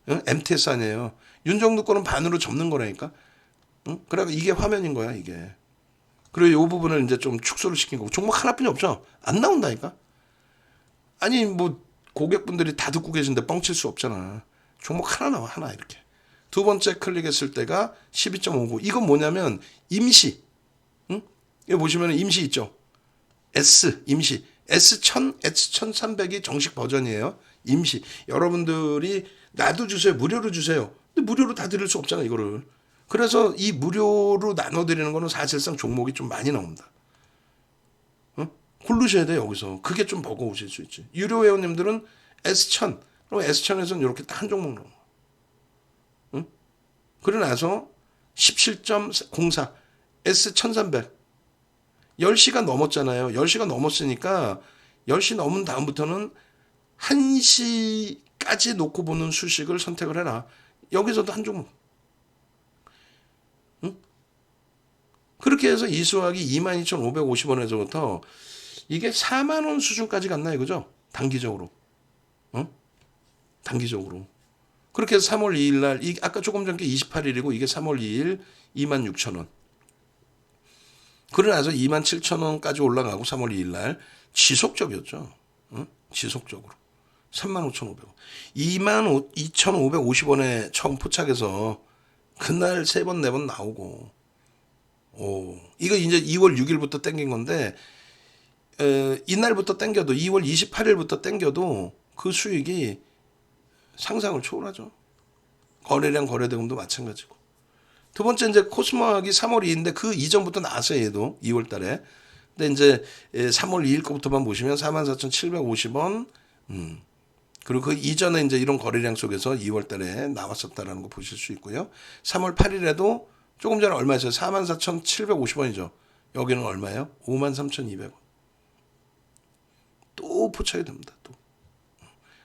MTS 아니에요. 윤정두 거는 반으로 접는 거라니까. 그러니까 이게 화면인 거야, 이게. 그리고 이 부분을 이제 좀 축소를 시킨 거고, 종목 하나뿐이 없죠. 안 나온다니까. 아니 뭐 고객분들이 다 듣고 계신데 뻥칠 수 없잖아. 종목 하나 나와, 하나 이렇게. 두 번째 클릭했을 때가 12.59. 이건 뭐냐면 임시. 여기 보시면 임시 있죠. S 임시. S1000, S1300이 정식 버전이에요. 임시. 여러분들이 나도 주세요. 무료로 주세요. 근데 무료로 다 드릴 수 없잖아 이거를. 그래서 이 무료로 나눠드리는 거는 사실상 종목이 좀 많이 나옵니다. 어? 고르셔야 돼 여기서. 그게 좀 버거우실 수 있지. 유료 회원님들은 S1000. 그럼 S1000에서는 이렇게 딱 한 종목 나와. 응? 그러고 나서 17.04 S1300 10시가 넘었잖아요. 10시가 넘었으니까 10시 넘은 다음부터는 1시까지 놓고 보는 수식을 선택을 해라. 여기서도 한 종목. 응? 그렇게 해서 이 수학이 22,550원에서부터 이게 4만 원 수준까지 갔나 이거죠? 단기적으로. 어? 단기적으로. 그렇게 해서 3월 2일 날 아까 조금 전게 28일이고 이게 3월 2일 26,000원. 그러고 나서 27,000원까지 올라가고 3월 2일 날 지속적이었죠. 응? 지속적으로. 35,500원. 22,550원에 처음 포착해서 그날 3번, 4번 나오고. 오. 이거 이제 2월 6일부터 땡긴 건데, 이날부터 땡겨도, 2월 28일부터 땡겨도 그 수익이 상상을 초월하죠. 거래량 거래대금도 마찬가지고. 두 번째 이제 코스모학이 3월 2일인데 그 이전부터 나왔어요, 얘도 2월 달에. 근데 이제 3월 2일 거부터만 보시면 44,750원. 그리고 그 이전에 이제 이런 거래량 속에서 2월 달에 나왔었다라는 거 보실 수 있고요. 3월 8일에도 조금 전에 얼마였어요? 44,750원이죠. 여기는 얼마예요? 53,200원. 또 포착이 됩니다. 또.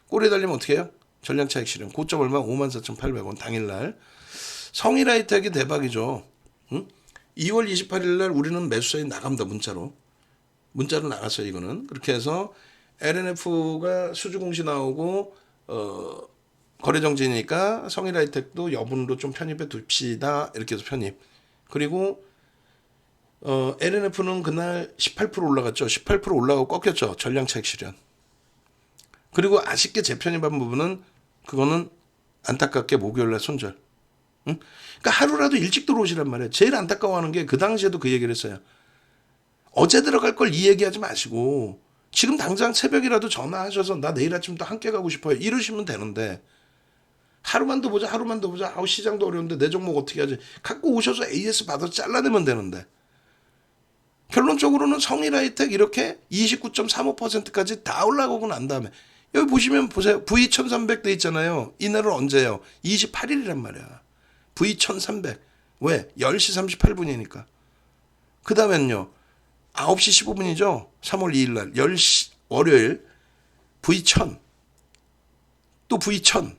꼬리에 달리면 어떻게 해요? 전량 차익 실현. 고점 얼마? 54,800원 당일날. 성일하이텍이 대박이죠. 응? 2월 28일 날 우리는 매수세에 나갑니다. 문자로 나갔어요. 이거는. 그렇게 해서 LNF가 수주공시 나오고 거래정지니까 성일하이텍도 여분으로 좀 편입해 둡시다. 이렇게 해서 편입. 그리고 LNF는 그날 18% 올라갔죠. 18% 올라가고 꺾였죠. 전량차익 실현. 그리고 아쉽게 재편입한 부분은 그거는 안타깝게 목요일날 손절. 응? 그러니까 하루라도 일찍 들어오시란 말이에요. 제일 안타까워하는 게 그 당시에도 그 얘기를 했어요. 어제 들어갈 걸 이 얘기하지 마시고 지금 당장 새벽이라도 전화하셔서 나 내일 아침 또 함께 가고 싶어요. 이러시면 되는데 하루만 더 보자. 아우 시장도 어려운데 내 종목 어떻게 하지. 갖고 오셔서 AS 받아서 잘라내면 되는데 결론적으로는 성일하이텍 이렇게 29.35%까지 다 올라가고 난 다음에 여기 보시면 보세요. V1300 돼 있잖아요. 이날은 언제예요? 28일이란 말이야. V1300. 왜? 10시 38분이니까. 그 다음엔요. 9시 15분이죠. 3월 2일 날 10시 월요일 V1000. 또 V1000.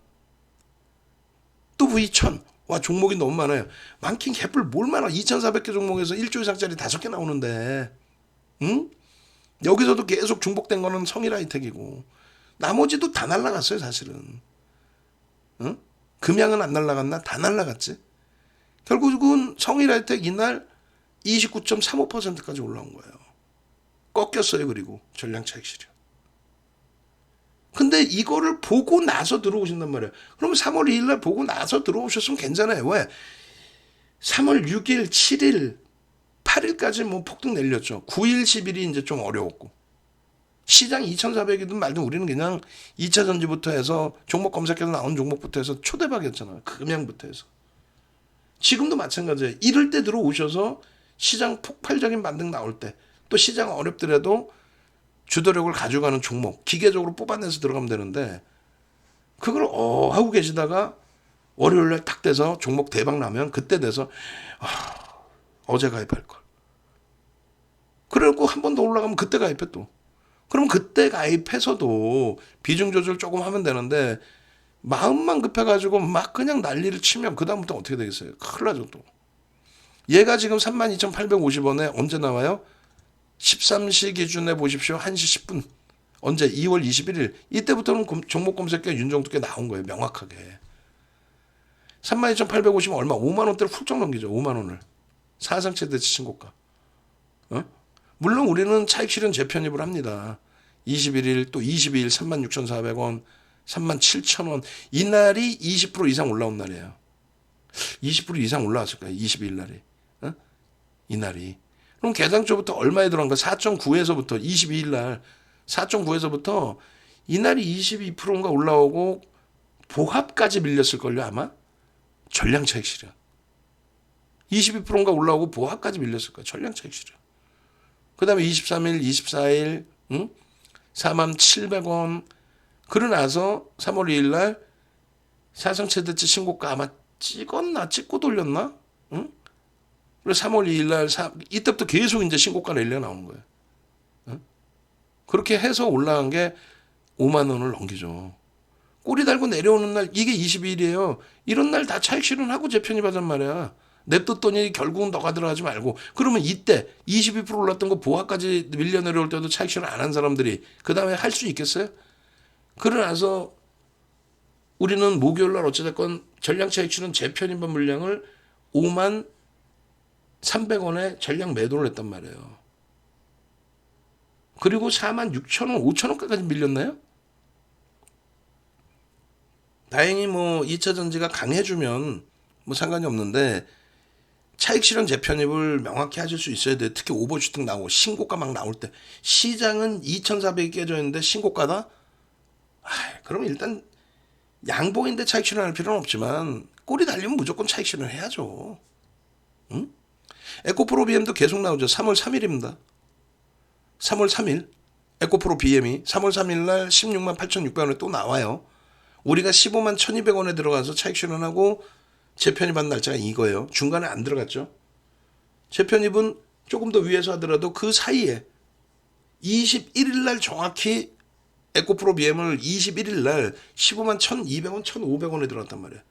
또 V1000. 와 종목이 너무 많아요. 많긴 개뿔 뭘 많아. 2,400개 종목에서 1조 이상짜리 5개 나오는데. 응? 여기서도 계속 중복된 거는 성일하이텍이고 나머지도 다 날라갔어요 사실은. 응? 금양은 안 날라갔나? 다 날라갔지. 결국은 성일하이텍 이날 29.35%까지 올라온 거예요. 꺾였어요. 그리고 전량차익 실현. 근데 이거를 보고 나서 들어오신단 말이에요. 그럼 3월 2일 날 보고 나서 들어오셨으면 괜찮아요. 왜? 3월 6일, 7일, 8일까지 뭐 폭등 내렸죠. 9일, 10일이 이제 좀 어려웠고. 시장 2,400이든 말든 우리는 그냥 2차 전지부터 해서 종목 검색해서 나온 종목부터 해서 초대박이었잖아요. 금양부터 해서. 지금도 마찬가지예요. 이럴 때 들어오셔서 시장 폭발적인 반등 나올 때 또 시장 어렵더라도 주도력을 가져가는 종목 기계적으로 뽑아내서 들어가면 되는데 그걸 하고 계시다가 월요일날 탁 돼서 종목 대박 나면 그때 돼서 어제 가입할 걸. 그리고 한 번 더 올라가면 그때 가입해 또. 그럼 그때 가입해서도 비중 조절 조금 하면 되는데 마음만 급해가지고 막 그냥 난리를 치면 그 다음부터 어떻게 되겠어요? 큰일 나죠 또. 얘가 지금 32,850원에 언제 나와요? 13시 기준에 보십시오. 1시 10분. 언제? 2월 21일. 이때부터는 종목 검색에 윤정두께 나온 거예요. 명확하게. 32,850원 얼마? 5만 원대를 훌쩍 넘기죠. 5만 원을. 사상 최대 신고가. 물론 우리는 차익 실현 재편입을 합니다. 21일 또 22일 36,400원, 37,000원. 이날이 20% 이상 올라온 날이에요. 20% 이상 올라왔을 거예요. 22일 날이. 이날이. 그럼 개당 초부터 얼마에 들어간 거야? 4.9에서부터 22일 날 4.9에서부터 이날이 22%인가 올라오고 보합까지 밀렸을걸요 아마. 전량 차익 실현. 22%인가 올라오고 보합까지 밀렸을 거야. 전량 차익 실현. 그 다음에 23일, 24일, 47,000원. 그러고 나서 3월 2일 날 사상 최대치 신고가 아마 찍었나? 찍고 돌렸나? 응? 그래서 3월 2일 날, 이때부터 계속 이제 신고가 내려 나오는 거예요. 응? 그렇게 해서 올라간 게 5만 원을 넘기죠. 꼬리 달고 내려오는 날, 이게 22일이에요. 이런 날 다 차익 실현하고 재편입하단 말이야. 냅뒀더니 결국은 너가 들어가지 말고. 그러면 이때 22% 올랐던 거 보합까지 밀려 내려올 때도 차익 실현 안 한 사람들이 그 다음에 할 수 있겠어요? 그러고 나서 우리는 목요일 날 어찌됐건 전량 차익 실현 재편입한 물량을 5만 300원에 전량 매도를 했단 말이에요. 그리고 4만 6천 원, 5천 원까지 밀렸나요? 다행히 뭐 2차 전지가 강해주면 뭐 상관이 없는데 차익 실현 재편입을 명확히 하실 수 있어야 돼. 특히 오버슈팅 나오고 신고가 막 나올 때 시장은 2,400이 깨져 있는데 신고가다? 그럼 일단 양봉인데 차익 실현할 필요는 없지만 꼬리 달리면 무조건 차익 실현해야죠. 응? 에코프로 BM도 계속 나오죠. 3월 3일입니다. 3월 3일 에코프로 BM이 3월 3일 날 16만 8,600원에 또 나와요. 우리가 15만 1,200원에 들어가서 차익 실현하고 재편입한 날짜가 이거예요. 중간에 안 들어갔죠. 재편입은 조금 더 위에서 하더라도 그 사이에 21일 날 정확히 에코프로 BM을 21일 날 15만 1,200원, 1,500원에 들어갔단 말이에요.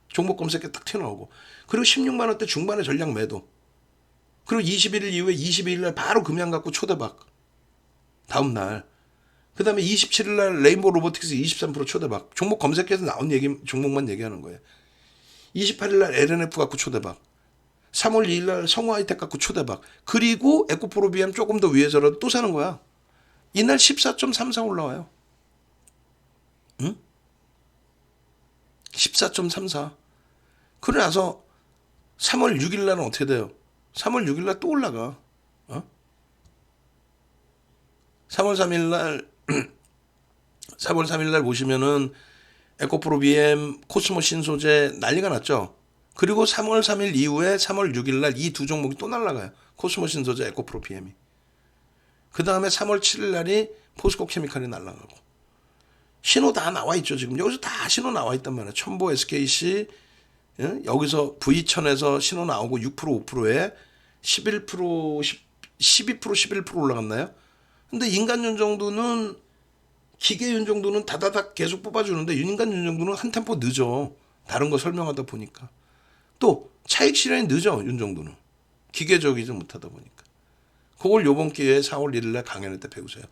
종목 검색에 딱 튀어나오고. 그리고 16만 원대 중반에 전량 매도. 그리고 21일 이후에 22일 날 바로 금양 갖고 초대박. 다음 날. 그 다음에 27일 날 레인보우 로보틱스 23% 초대박. 종목 검색해서 나온 종목만 얘기하는 거예요. 28일 날 LNF 갖고 초대박. 3월 2일 날 성우하이텍 갖고 초대박. 그리고 에코프로 BM 조금 더 위에서라도 또 사는 거야. 이날 14.34 올라와요. 응? 14.34. 그러고 나서 3월 6일 날은 어떻게 돼요? 3월 6일 날 또 올라가. 3월 3일 날 3월 3일 날 보시면은 에코프로 BM, 코스모 신소재 난리가 났죠. 그리고 3월 3일 이후에 3월 6일 날 이 두 종목이 또 날라가요. 코스모 신소재, 에코프로 BM이. 그 다음에 3월 7일 날이 포스코 케미칼이 날라가고. 신호 다 나와 있죠. 지금 여기서 다 신호 나와 있단 말이에요. 첨보, SKC, 여기서 V천에서 신호 나오고 6%, 5%에 11%, 12%, 11% 올라갔나요? 근데 인간 윤정도는 기계 윤정도는 다다닥 계속 뽑아주는데 인간 윤정도는 한 템포 늦어. 다른 거 설명하다 보니까. 또 차익 실현이 늦어. 윤정도는. 기계적이지 못하다 보니까. 그걸 요번 기회에 4월 1일 날 강연할 때 배우세요.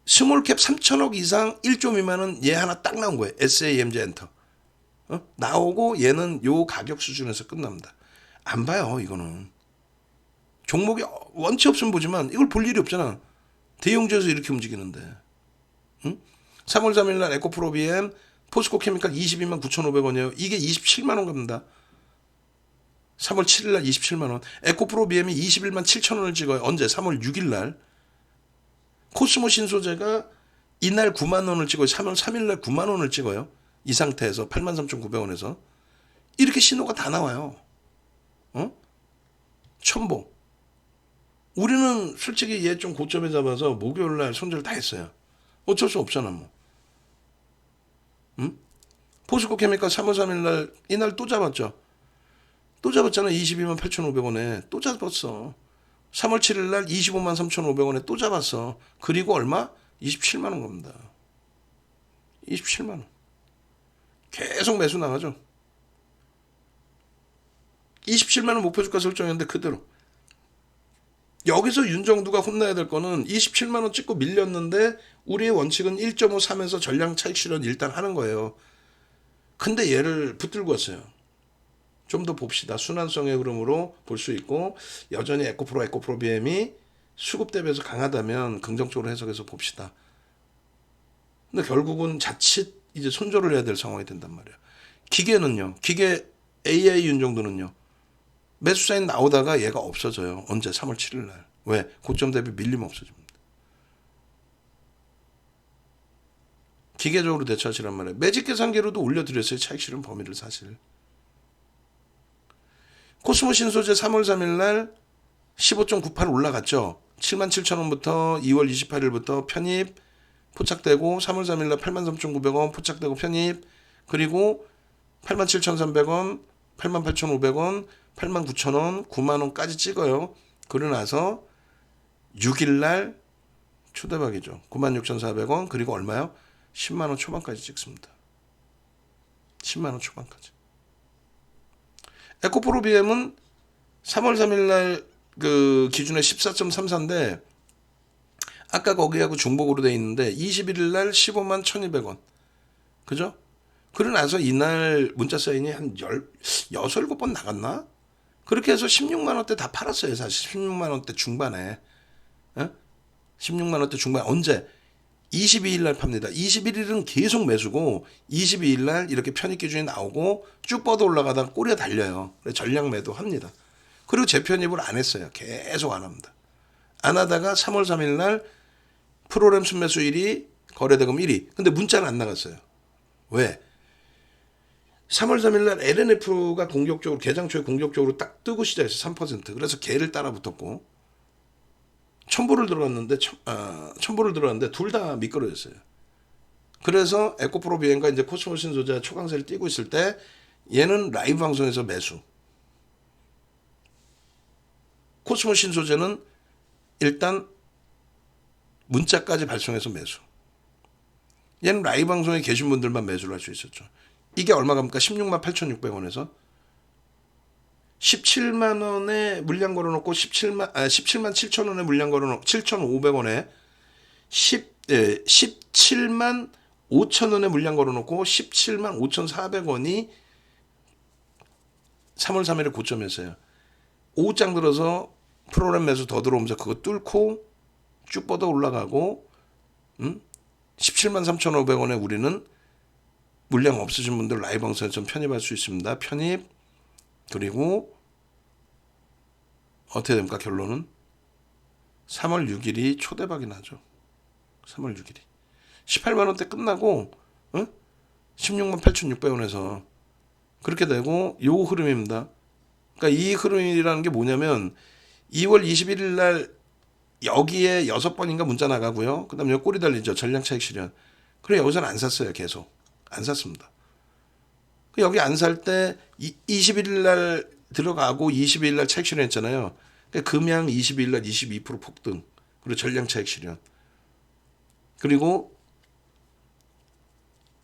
스몰캡 3천억 이상 1조 미만은 얘 하나 딱 나온 거예요. SAMG 엔터. 나오고 얘는 요 가격 수준에서 끝납니다. 안 봐요. 이거는. 종목이 원치 없으면 보지만 이걸 볼 일이 없잖아. 대형주에서 이렇게 움직이는데. 3월 3일 날 에코프로 BM 포스코 케미칼 22만 9,500원이에요. 이게 27만 원 갑니다. 3월 7일 날 27만 원. 에코프로 BM이 21만 7천 원을 찍어요. 언제? 3월 6일 날. 코스모 신소재가 이날 9만 원을 찍어요. 3월 3일 날 9만 원을 찍어요. 이 상태에서 83,900원에서. 이렇게 신호가 다 나와요. 첨보. 우리는 솔직히 얘 좀 고점에 잡아서 목요일 날 손절 다 했어요. 어쩔 수 없잖아 뭐. 포스코 케미칼 3월 3일 날 이날 또 잡았죠. 또 잡았잖아. 22만 8,500원에 또 잡았어. 3월 7일 날 25만 3,500원에 또 잡았어. 그리고 얼마? 27만 원 겁니다. 27만 원. 계속 매수 나가죠. 27만 원 목표주가 설정했는데 그대로. 여기서 윤정두가 혼나야 될 거는 27만 원 찍고 밀렸는데 우리의 원칙은 1.53에서 전량 차익 실현 일단 하는 거예요. 근데 얘를 붙들고 왔어요. 좀 더 봅시다. 순환성의 흐름으로 볼 수 있고 여전히 에코프로 BM이 수급 대비해서 강하다면 긍정적으로 해석해서 봅시다. 근데 결국은 자칫 이제 손절을 해야 될 상황이 된단 말이에요. 기계는요. 기계 AI 윤정도는요. 매수 사인 나오다가 얘가 없어져요. 언제? 3월 7일 날. 왜? 고점 대비 밀리면 없어집니다. 기계적으로 대처하시란 말이에요. 매직 계산기로도 올려드렸어요. 차익 실현 범위를 사실. 코스모 신소재 3월 3일 날 15.98 올라갔죠. 77,000원부터 2월 28일부터 편입 포착되고 3월 3일 날 83,900원 포착되고 편입 그리고 87,300원, 88,500원, 89,000원, 9만원까지 찍어요. 그러고 나서 6일날 초대박이죠. 96,400원 그리고 얼마요? 10만원 초반까지 찍습니다. 10만원 초반까지. 에코프로 BM은 3월 3일날 그 기준에 14.34인데 아까 거기하고 중복으로 돼 있는데 21일날 15만 1,200원. 그죠? 그러고 나서 이날 문자 사인이 한 6, 7번 나갔나? 그렇게 해서 16만원대 다 팔았어요. 사실 16만원대 중반에. 16만원대 중반에. 언제? 22일날 팝니다. 21일은 계속 매수고 22일날 이렇게 편입 기준이 나오고 쭉 뻗어 올라가다가 꼬리가 달려요. 그래서 전량 매도합니다. 그리고 재편입을 안 했어요. 계속 안 합니다. 안 하다가 3월 3일날 프로그램 순매수 1위, 거래대금 1위. 근데 문자는 안 나갔어요. 왜? 3월 3일날 LNF가 공격적으로 개장 초에 공격적으로 딱 뜨고 시작했어요. 3%. 그래서 걔를 따라 붙었고 첨보를 들어갔는데 둘 다 미끄러졌어요. 그래서 에코프로 비행과 이제 코스모 신소재 초강세를 띄고 있을 때 얘는 라이브 방송에서 매수. 코스모 신소재는 일단 문자까지 발송해서 매수. 얘는 라이브 방송에 계신 분들만 매수를 할 수 있었죠. 이게 얼마 갑니까? 16만 8,600원에서 17만 원에 물량 걸어놓고 17만 7천 원에 물량 걸어놓고 7,500원에 17만 5천 원에 물량 걸어놓고 17만 5,400원이 3월 3일에 고점이었어요. 오후장 들어서 프로그램 매수 더 들어오면서 그거 뚫고 쭉 뻗어 올라가고 17만 3,500원에 우리는 물량 없으신 분들 라이브 방송에 좀 편입할 수 있습니다. 편입 그리고 어떻게 됩니까? 결론은 3월 6일이 초대박이 나죠. 3월 6일이 18만 원대 끝나고 16만 8,600원에서 그렇게 되고 요 흐름입니다. 그러니까 이 흐름이라는 게 뭐냐면 2월 21일 날 여기에 6번인가 문자 나가고요. 그 다음에 여기 꼬리 달리죠. 전량차익 실현. 그래 여기서는 안 샀어요. 계속. 안 샀습니다. 여기 안 살 때 21일 날 들어가고 22일 날 차익 실현했잖아요. 그러니까 금양 22일 날 22% 폭등. 그리고 전량차익 실현. 그리고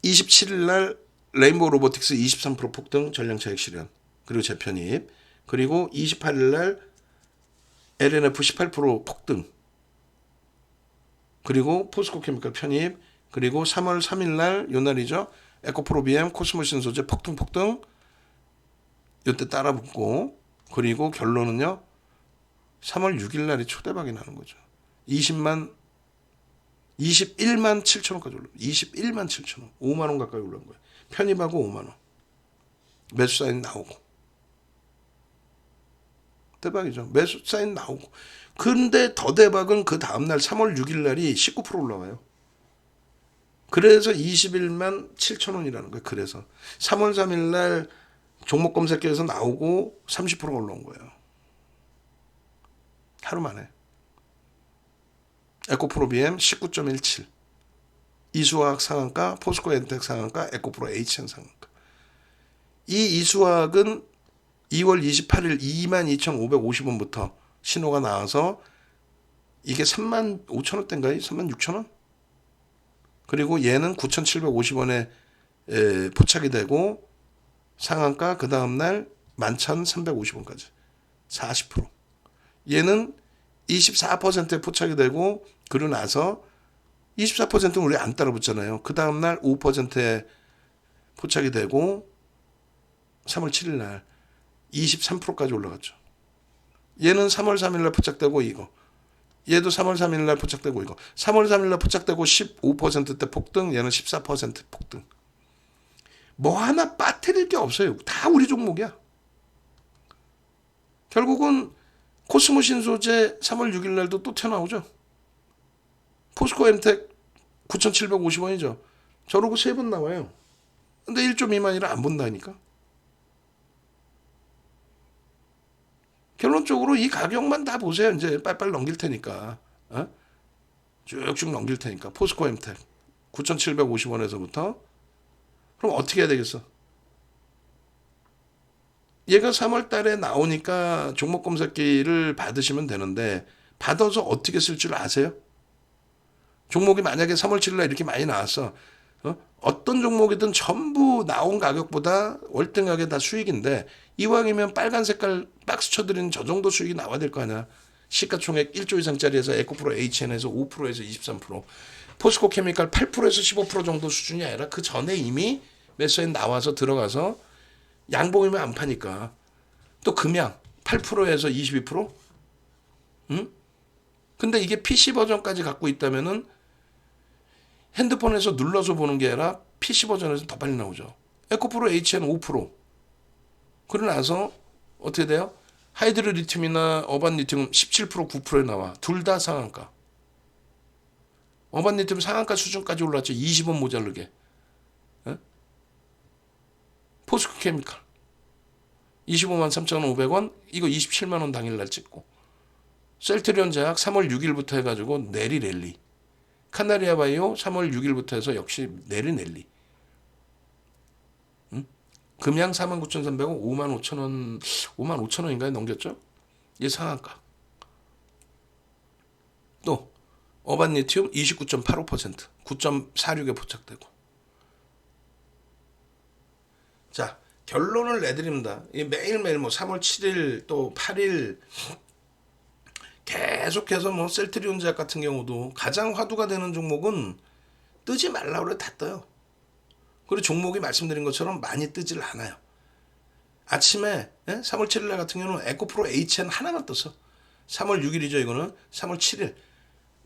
27일 날 레인보우 로보틱스 23% 폭등 전량차익 실현. 그리고 재편입. 그리고 28일 날 LNF 18% 폭등. 그리고 포스코 케미컬 편입. 그리고 3월 3일 날 요 날이죠. 에코프로 BM 코스모 신소재 폭등. 이때 따라 붙고 그리고 결론은요. 3월 6일 날이 초대박이 나는 거죠. 21만 7천원까지 올라. 21만 7천원. 5만원 가까이 올라온 거예요. 편입하고 5만원. 매수 사인 나오고. 대박이죠. 매수 사인 나오고. 근데 더 대박은 그 다음날 3월 6일 날이 19% 올라와요. 그래서 21만 7천원이라는 거예요. 그래서 3월 3일 날 종목 검색기에서 나오고 30%가 올라온 거예요. 하루 만에. 에코프로 BM 19.17. 이수화학 상한가, 포스코 엔텍 상한가, 에코프로 HN 상한가. 이 이수화학은 2월 28일 22,550원부터 신호가 나와서 이게 3만 5천 원대인가요? 3만 6천 원? 그리고 얘는 9,750원에 포착이 되고 상한가 그 다음날 11,350원까지 40%. 얘는 24%에 포착이 되고 그러고 나서 24%는 우리 안 따라 붙잖아요. 그 다음날 5%에 포착이 되고 3월 7일 날 23%까지 올라갔죠. 얘는 3월 3일 날 포착되고 이거. 얘도 3월 3일 날 포착되고 이거. 3월 3일 날 포착되고 15%대 폭등, 얘는 14% 폭등. 뭐 하나 빠뜨릴 게 없어요. 다 우리 종목이야. 결국은 코스모 신소재 3월 6일 날도 또 튀어나오죠. 포스코 엔텍 9,750원이죠. 저러고 3번 나와요. 근데 1조 미만이라 안 본다니까. 결론적으로 이 가격만 다 보세요. 이제 빨빨 넘길 테니까. 어? 쭉쭉 넘길 테니까. 포스코 엠텍 9,750원에서부터. 그럼 어떻게 해야 되겠어? 얘가 3월 달에 나오니까 종목 검색기를 받으시면 되는데 받아서 어떻게 쓸 줄 아세요? 종목이 만약에 3월 7일 날 이렇게 많이 나왔어. 어떤 종목이든 전부 나온 가격보다 월등하게 다 수익인데 이왕이면 빨간 색깔 박스 쳐드리는 저 정도 수익이 나와야 될 거 아니야. 시가총액 1조 이상짜리에서 에코프로 HN에서 5%에서 23%, 포스코 케미칼 8%에서 15% 정도 수준이 아니라 그 전에 이미 매수엔 나와서 들어가서 양봉이면 안 파니까. 또 금양 8%에서 22%? 응? 근데 이게 PC 버전까지 갖고 있다면은 핸드폰에서 눌러서 보는 게 아니라 PC 버전에서 더 빨리 나오죠. 에코프로 HN 5%. 그러고 나서 어떻게 돼요? 하이드르 리튬이나 어반 리튬 17% 9%에 나와. 둘 다 상한가. 어반 리튬 상한가 수준까지 올랐죠. 20원 모자르게. 에? 포스코 케미칼 25만 3,500원, 이거 27만 원 당일날 찍고. 셀트리온 제약 3월 6일부터 해가지고 내리 랠리. 카나리아 바이오 3월 6일부터 해서 역시 내리 랠리. 응? 금양 49,300원, 55,000원, 55,000원인가에 넘겼죠? 이게 상한가. 또 어반 리튬 29.85%, 9.46에 포착되고. 자, 결론을 내드립니다. 매일매일 뭐 3월 7일 또 8일 계속해서 뭐 셀트리온 제약 같은 경우도 가장 화두가 되는 종목은 뜨지 말라고 그래 다 떠요. 그리고 종목이 말씀드린 것처럼 많이 뜨질 않아요. 아침에 3월 7일 날 같은 경우는 에코프로 HN 하나만 떴어. 3월 6일이죠 이거는. 3월 7일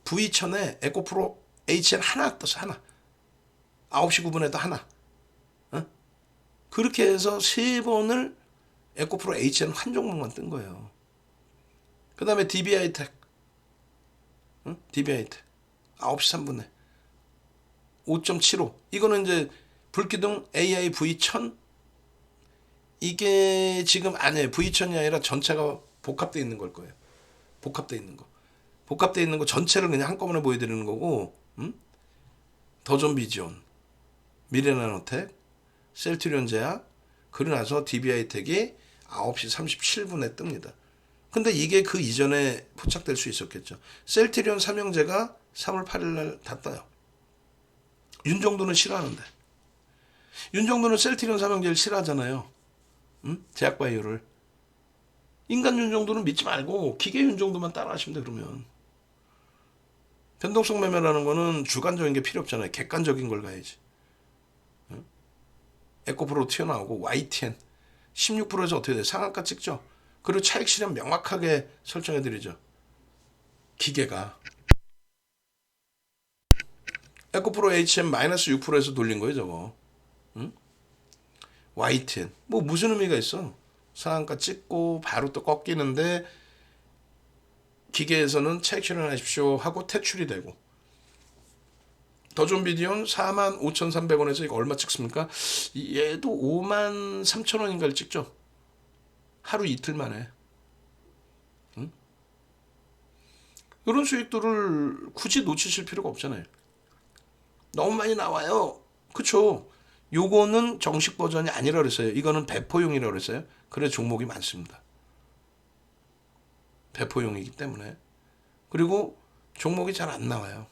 V1000에 에코프로 HN 하나 떴어. 하나. 9시 9분에도 하나. 그렇게 해서 3번을 에코프로 HN 한 종목만 뜬 거예요. 그 다음에 DBI텍. DBI텍. 9시 3분에. 5.75. 이거는 이제 불기둥 AI V1000. 이게 지금 아니에요. V1000이 아니라 전체가 복합되어 있는 걸 거예요. 복합되어 있는 거. 복합되어 있는 거 전체를 그냥 한꺼번에 보여드리는 거고, 더존비지온, 미래나노텍, 셀트리온 제약, 그러고 나서 DBI텍이 9시 37분에 뜹니다. 근데 이게 그 이전에 포착될 수 있었겠죠. 셀트리온 삼형제가 3월 8일 날 다 떠요. 윤정도는 싫어하는데. 윤정도는 셀트리온 삼형제를 싫어하잖아요. 제약바이오를. 인간 윤정도는 믿지 말고 기계 윤정도만 따라하시면 돼. 그러면 변동성 매매라는 거는 주관적인 게 필요 없잖아요. 객관적인 걸 가야지. 에코프로 튀어나오고 YTN 16%에서 어떻게 돼요? 상한가 찍죠. 그리고 차익 실현 명확하게 설정해 드리죠. 기계가 에코프로 HM 마이너스 6%에서 돌린 거예요 저거. YTN 뭐 무슨 의미가 있어? 상한가 찍고 바로 또 꺾이는데 기계에서는 차익 실현하십시오 하고 퇴출이 되고. 더존비디온 45,300원에서 이거 얼마 찍습니까? 얘도 53,000원인가를 찍죠. 하루 이틀 만에. 이런 수익들을 굳이 놓치실 필요가 없잖아요. 너무 많이 나와요. 그쵸? 요거는 정식 버전이 아니라 그랬어요. 이거는 배포용이라고 그랬어요. 그래 종목이 많습니다. 배포용이기 때문에. 그리고 종목이 잘 안 나와요.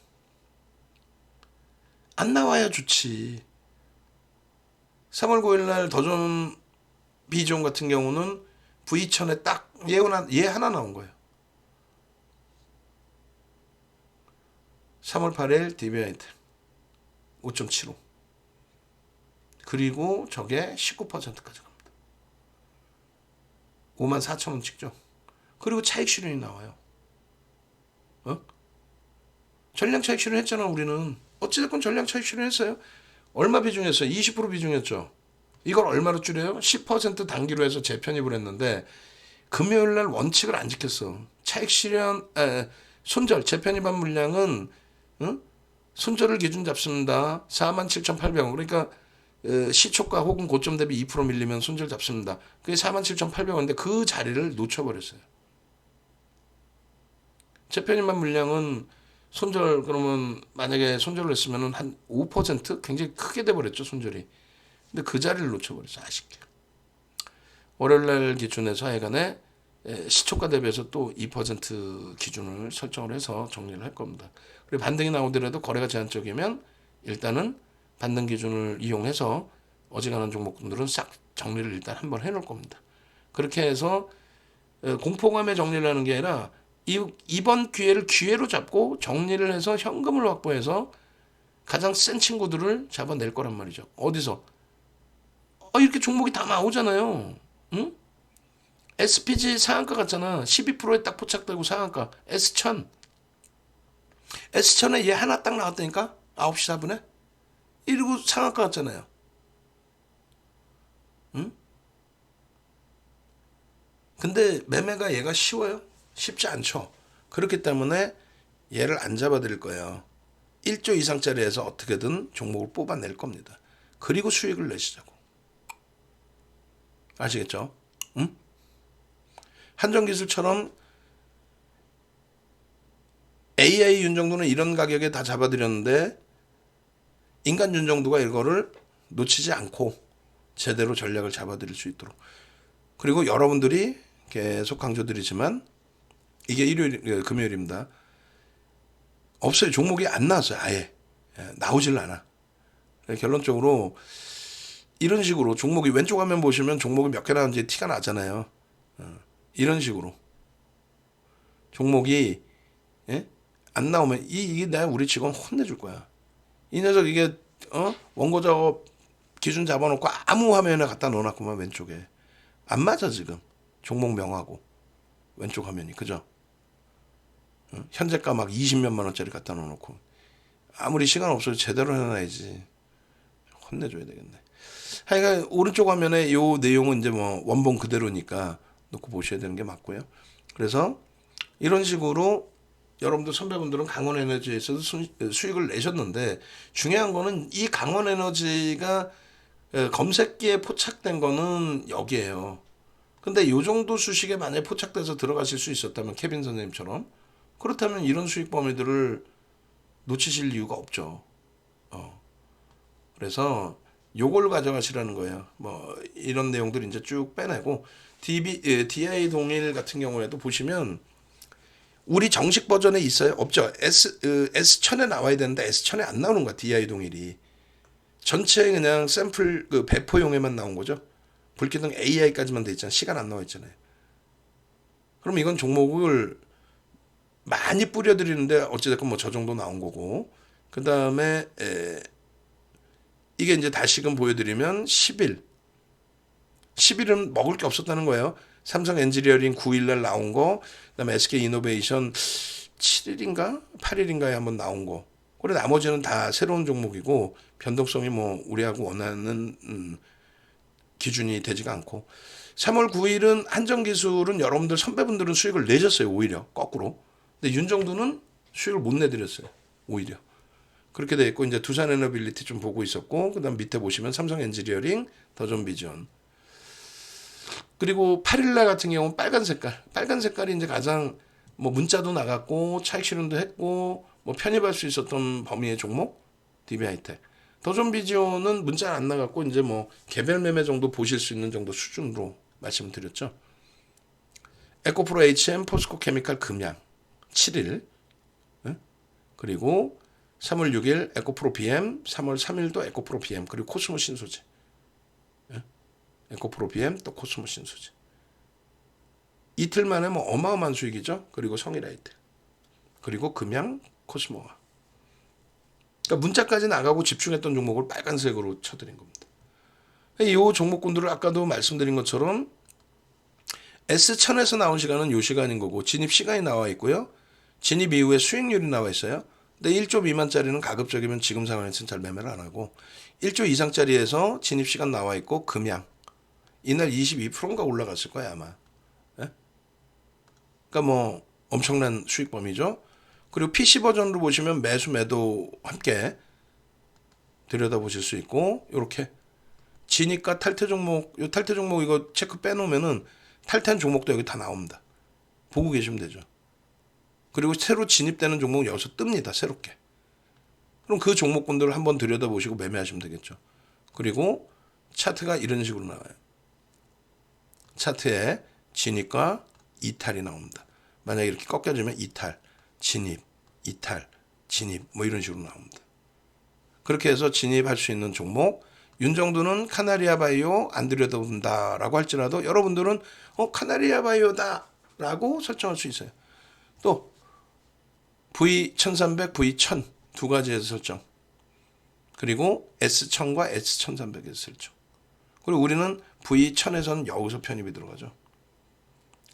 안 나와야 좋지. 3월 9일 날 더존 비존 같은 경우는 V1000에 딱 얘 하나 나온 거예요. 3월 8일 DBIT 5.75. 그리고 저게 19%까지 갑니다. 54,000원 찍죠. 그리고 차익 실현이 나와요. 전량 차익 실현 했잖아 우리는. 어찌됐건 전량 차익 실현 했어요. 얼마 비중이었어요? 20% 비중이었죠. 이걸 얼마로 줄여요? 10% 단기로 해서 재편입을 했는데 금요일 날 원칙을 안 지켰어. 차익 실현 손절 재편입한 물량은 손절을 기준 잡습니다. 47,800원. 그러니까 시초가 혹은 고점 대비 2% 밀리면 손절 잡습니다. 그게 47,800원인데 그 자리를 놓쳐버렸어요. 재편입만 물량은 손절 그러면 만약에 손절을 했으면 한 5% 굉장히 크게 돼버렸죠 손절이. 근데 그 자리를 놓쳐버렸어 아쉽게. 월요일날 기준에서 하여간에 시초가 대비해서 또 2% 기준을 설정을 해서 정리를 할 겁니다. 그리고 반등이 나오더라도 거래가 제한적이면 일단은 반등 기준을 이용해서 어지간한 종목들은 싹 정리를 일단 한번 해놓을 겁니다. 그렇게 해서 공포감에 정리를 하는 게 아니라 이번 기회를 기회로 잡고 정리를 해서 현금을 확보해서 가장 센 친구들을 잡아낼 거란 말이죠. 어디서? 이렇게 종목이 다 나오잖아요. 응? SPG 상한가 같잖아. 12%에 딱 포착되고 상한가. S1000. S1000에 얘 하나 딱 나왔다니까? 9시 4분에? 이러고 상한가 같잖아요. 응? 근데 매매가 얘가 쉬워요? 쉽지 않죠. 그렇기 때문에 얘를 안 잡아드릴 거예요. 1조 이상짜리에서 어떻게든 종목을 뽑아낼 겁니다. 그리고 수익을 내시자고. 아시겠죠? 응? 한정기술처럼 AI 윤정도는 이런 가격에 다 잡아드렸는데 인간 윤정도가 이거를 놓치지 않고 제대로 전략을 잡아드릴 수 있도록. 그리고 여러분들이 계속 강조드리지만 이게 금요일입니다. 없어요. 종목이 안 나왔어요. 아예. 나오질 않아. 결론적으로 이런 식으로 종목이 왼쪽 화면 보시면 종목이 몇 개 나왔는지 티가 나잖아요. 이런 식으로 종목이 안 나오면 이게 내가 우리 직원 혼내줄 거야. 이 녀석 이게 원고 작업 기준 잡아놓고 아무 화면에 갖다 넣어놨구만 왼쪽에. 안 맞아 지금 종목명하고 왼쪽 화면이. 그죠? 현재가 막 20몇만 원짜리 갖다 놓고 아무리 시간 없어도 제대로 해놔야지. 혼내줘야 되겠네. 하여간 오른쪽 화면에 요 내용은 이제 뭐 원본 그대로니까 놓고 보셔야 되는 게 맞고요. 그래서 이런 식으로 여러분들 선배분들은 강원에너지에서도 수익을 내셨는데 중요한 거는 이 강원에너지가 검색기에 포착된 거는 여기에요. 근데 요 정도 수식에 만약에 포착돼서 들어가실 수 있었다면 케빈 선생님처럼 그렇다면 이런 수익 범위들을 놓치실 이유가 없죠. 그래서 요걸 가져가시라는 거예요. 뭐 이런 내용들 이제 쭉 빼내고 DI 동일 같은 경우에도 보시면 우리 정식 버전에 있어요? 없죠. S1000에 나와야 되는데 S1000에 안 나오는 거야. DI 동일이. 전체 그냥 샘플 그 배포용에만 나온 거죠. 불기둥 AI까지만 돼 있잖아요. 시간 안 나와 있잖아요. 그럼 이건 종목을 많이 뿌려드리는데 어찌됐건 뭐 저 정도 나온 거고 그 다음에 이게 이제 다시금 보여드리면 10일은 먹을 게 없었다는 거예요. 삼성 엔지니어링 9일날 나온 거, 그다음에 SK 이노베이션 7일인가 8일인가에 한번 나온 거. 그리고 나머지는 다 새로운 종목이고 변동성이 뭐 우리하고 원하는 기준이 되지가 않고 3월 9일은 한정기술은 여러분들 선배분들은 수익을 내셨어요. 오히려 거꾸로. 근데 윤정도는 수익을 못 내드렸어요. 오히려. 그렇게 돼 있고 이제 두산 에너빌리티 좀 보고 있었고 그다음 밑에 보시면 삼성 엔지니어링, 더존비전. 그리고 8일날 같은 경우는 빨간 색깔이 이제 가장 뭐 문자도 나갔고 차익 실현도 했고 뭐 편입할 수 있었던 범위의 종목 DB하이텍. 더존비전은 문자 안 나갔고 이제 뭐 개별 매매 정도 보실 수 있는 정도 수준으로 말씀드렸죠. 에코프로 HM, 포스코 케미칼 금양 7일. 그리고 3월 6일 에코프로 BM, 3월 3일도 에코프로 BM, 그리고 코스모 신소재. 에코프로 BM 또 코스모 신소재. 이틀 만에 뭐 어마어마한 수익이죠. 그리고 성일아이트. 그리고 금양, 코스모와. 그러니까 문자까지 나가고 집중했던 종목을 빨간색으로 쳐드린 겁니다. 이 종목군들을 아까도 말씀드린 것처럼 S1000에서 나온 시간은 이 시간인 거고 진입 시간이 나와 있고요. 진입 이후에 수익률이 나와 있어요. 근데 1조 미만짜리는 가급적이면 지금 상황에서는 잘 매매를 안 하고 1조 이상짜리에서 진입 시간 나와 있고 금양. 이날 22%인가 올라갔을 거야 아마. 그러니까 뭐 엄청난 수익 범위죠. 그리고 PC 버전으로 보시면 매수 매도 함께 들여다보실 수 있고, 이렇게 지니까 탈퇴 종목, 요 탈퇴 종목 이거 체크 빼놓으면은 탈퇴한 종목도 여기 다 나옵니다. 보고 계시면 되죠. 그리고 새로 진입되는 종목은 여기서 뜹니다. 새롭게. 그럼 그 종목군들을 한번 들여다보시고 매매하시면 되겠죠. 그리고 차트가 이런 식으로 나와요. 차트에 진입과 이탈이 나옵니다. 만약에 이렇게 꺾여지면 이탈, 진입, 이탈, 진입 뭐 이런 식으로 나옵니다. 그렇게 해서 진입할 수 있는 종목, 윤정도는 카나리아 바이오 안 들여다본다라고 할지라도 여러분들은 카나리아 바이오다 라고 설정할 수 있어요. 또 V1300, V1000 두 가지에서 설정. 그리고 S1000과 S1300에서 설정. 그리고 우리는 V1000에서는 여기서 편입이 들어가죠.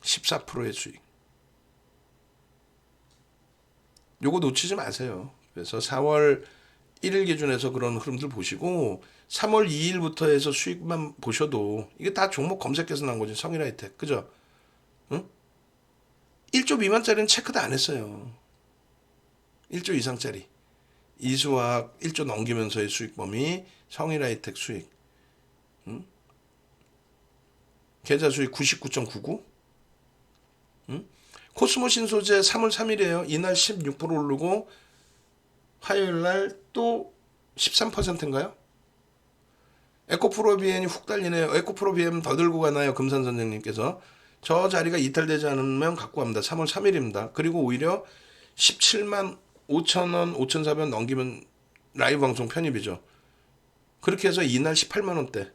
14%의 수익. 요거 놓치지 마세요. 그래서 4월 1일 기준에서 그런 흐름들 보시고 3월 2일부터 해서 수익만 보셔도 이게 다 종목 검색해서 나온 거지. 성일하이텍. 그죠? 응? 1조 미만짜리는 체크도 안 했어요. 1조 이상짜리. 이수학 1조 넘기면서의 수익 범위, 성일하이텍 수익. 응? 계좌 수익 99.99. 응? 코스모 신소재 3월 3일이에요. 이날 16% 오르고 화요일 날 또 13%인가요? 에코프로비엠이 훅 달리네요. 에코프로비엠 더 들고 가나요? 금산 선생님께서. 저 자리가 이탈되지 않으면 갖고 갑니다. 3월 3일입니다. 그리고 오히려 17만 5천 원, 5,400원 넘기면 라이브 방송 편입이죠. 그렇게 해서 이날 18만 원대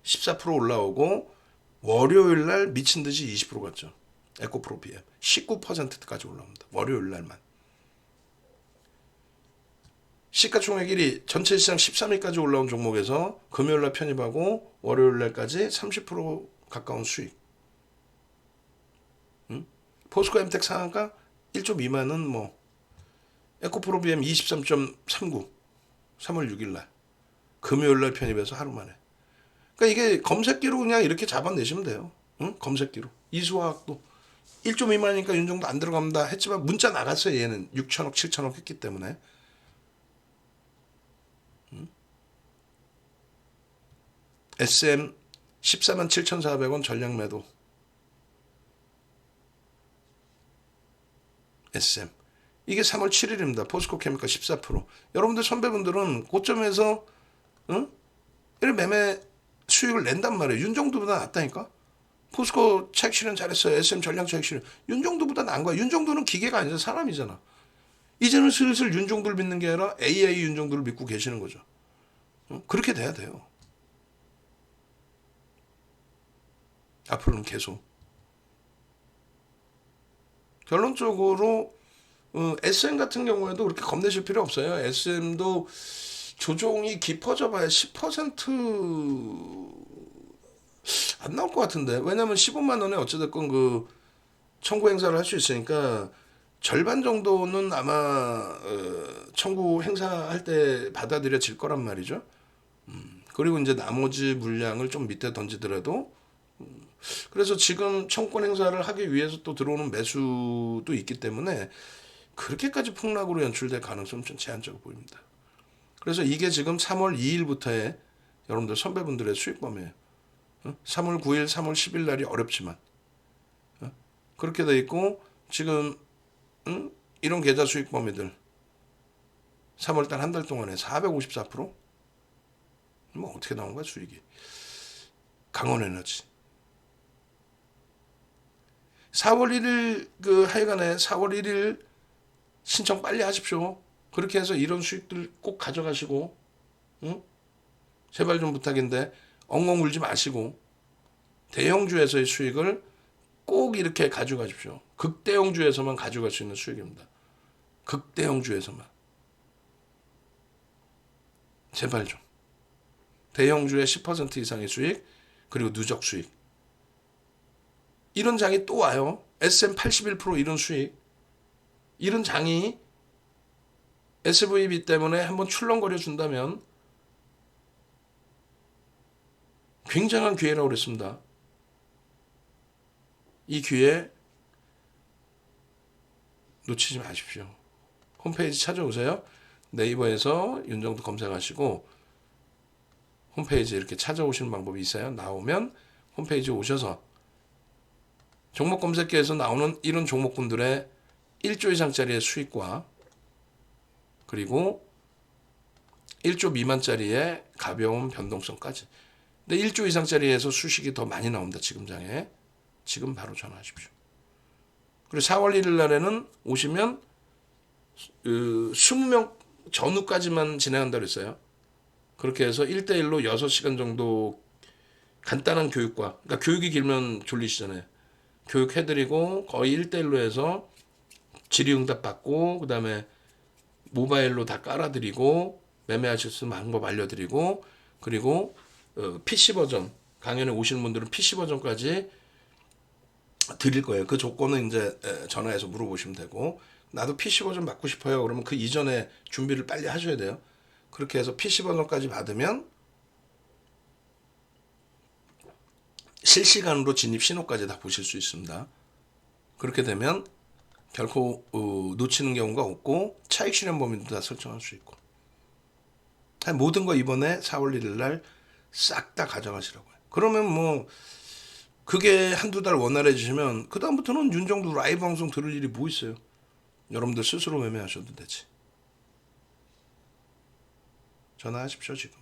14% 올라오고 월요일 날 미친 듯이 20% 갔죠. 에코프로비엠 19%까지 올라옵니다. 월요일 날만. 시가총액 1위 전체 시장 13위까지 올라온 종목에서 금요일날 편입하고 월요일날까지 30% 가까운 수익. 포스코 엠텍 상한가 1조 미만은 뭐 에코프로비엠 23.39 3월 6일날 금요일날 편입해서 하루 만에. 그러니까 이게 검색기로 그냥 이렇게 잡아내시면 돼요. 응? 검색기로. 이수화학도 1조 미만이니까 윤정도 안 들어갑니다 했지만 문자 나갔어요. 얘는 6천억 7천억 했기 때문에. SM 14만 7,400원 전량 매도. SM. 이게 3월 7일입니다. 포스코 케미컬 14%. 여러분들 선배분들은 고점에서 이런 매매 수익을 낸단 말이에요. 윤정도보다 낫다니까. 포스코 차익 실현 잘했어요. SM 전량 차익 실현. 윤정도보다 나은 거야. 윤정도는 기계가 아니라 사람이잖아. 이제는 슬슬 윤정도를 믿는 게 아니라 AI 윤정도를 믿고 계시는 거죠. 그렇게 돼야 돼요. 앞으로는 계속. 결론적으로 SM 같은 경우에도 그렇게 겁내실 필요 없어요. SM도 조종이 깊어져 봐야 10%안 나올 것 같은데. 왜냐면 15만 원에 어찌됐건 그 청구 행사를 할 수 있으니까 절반 정도는 아마 청구 행사할 때 받아들여질 거란 말이죠. 그리고 이제 나머지 물량을 좀 밑에 던지더라도 그래서 지금 청권 행사를 하기 위해서 또 들어오는 매수도 있기 때문에 그렇게까지 폭락으로 연출될 가능성은 좀 제한적으로 보입니다. 그래서 이게 지금 3월 2일부터의 여러분들 선배분들의 수익 범위예요. 3월 9일, 3월 10일 날이 어렵지만 그렇게 돼 있고 지금 이런 계좌 수익 범위들 3월 달 한 달 동안에 454%? 뭐 어떻게 나온 거야 수익이? 강원에너지 4월 1일 그 하여간에 4월 1일 신청 빨리 하십시오. 그렇게 해서 이런 수익들 꼭 가져가시고 제발 좀 부탁인데 엉엉 울지 마시고 대형주에서의 수익을 꼭 이렇게 가져가십시오. 극대형주에서만 가져갈 수 있는 수익입니다. 극대형주에서만. 제발 좀. 대형주의 10% 이상의 수익 그리고 누적 수익. 이런 장이 또 와요. SM 81% 이런 수익. 이런 장이 SVB 때문에 한번 출렁거려 준다면 굉장한 기회라고 그랬습니다. 이 기회 놓치지 마십시오. 홈페이지 찾아오세요. 네이버에서 윤정도 검색하시고 홈페이지 이렇게 찾아오시는 방법이 있어요. 나오면 홈페이지 오셔서 종목 검색기에서 나오는 이런 종목군들의 1조 이상짜리의 수익과 그리고 1조 미만짜리의 가벼운 변동성까지. 근데 1조 이상짜리에서 수식이 더 많이 나옵니다. 지금 장에. 지금 바로 전화하십시오. 그리고 4월 1일 날에는 오시면 20명 전후까지만 진행한다고 했어요. 그렇게 해서 1대1로 6시간 정도 간단한 교육과, 그러니까 교육이 길면 졸리시잖아요. 교육해드리고 거의 1대1로 해서 질의응답 받고 그 다음에 모바일로 다 깔아드리고 매매하실 수 있는 방법 알려드리고 그리고 PC 버전 강연에 오시는 분들은 PC 버전까지 드릴 거예요. 그 조건은 이제 전화해서 물어보시면 되고 나도 PC 버전 받고 싶어요. 그러면 그 이전에 준비를 빨리 하셔야 돼요. 그렇게 해서 PC 버전까지 받으면 실시간으로 진입 신호까지 다 보실 수 있습니다. 그렇게 되면 결코 놓치는 경우가 없고 차익 실현 범위도 다 설정할 수 있고 모든 거 이번에 4월 1일 날 싹 다 가져가시라고요. 그러면 뭐 그게 한두 달 원활해 지시면 그 다음부터는 윤정도 라이브 방송 들을 일이 뭐 있어요. 여러분들 스스로 매매하셔도 되지. 전화하십시오 지금.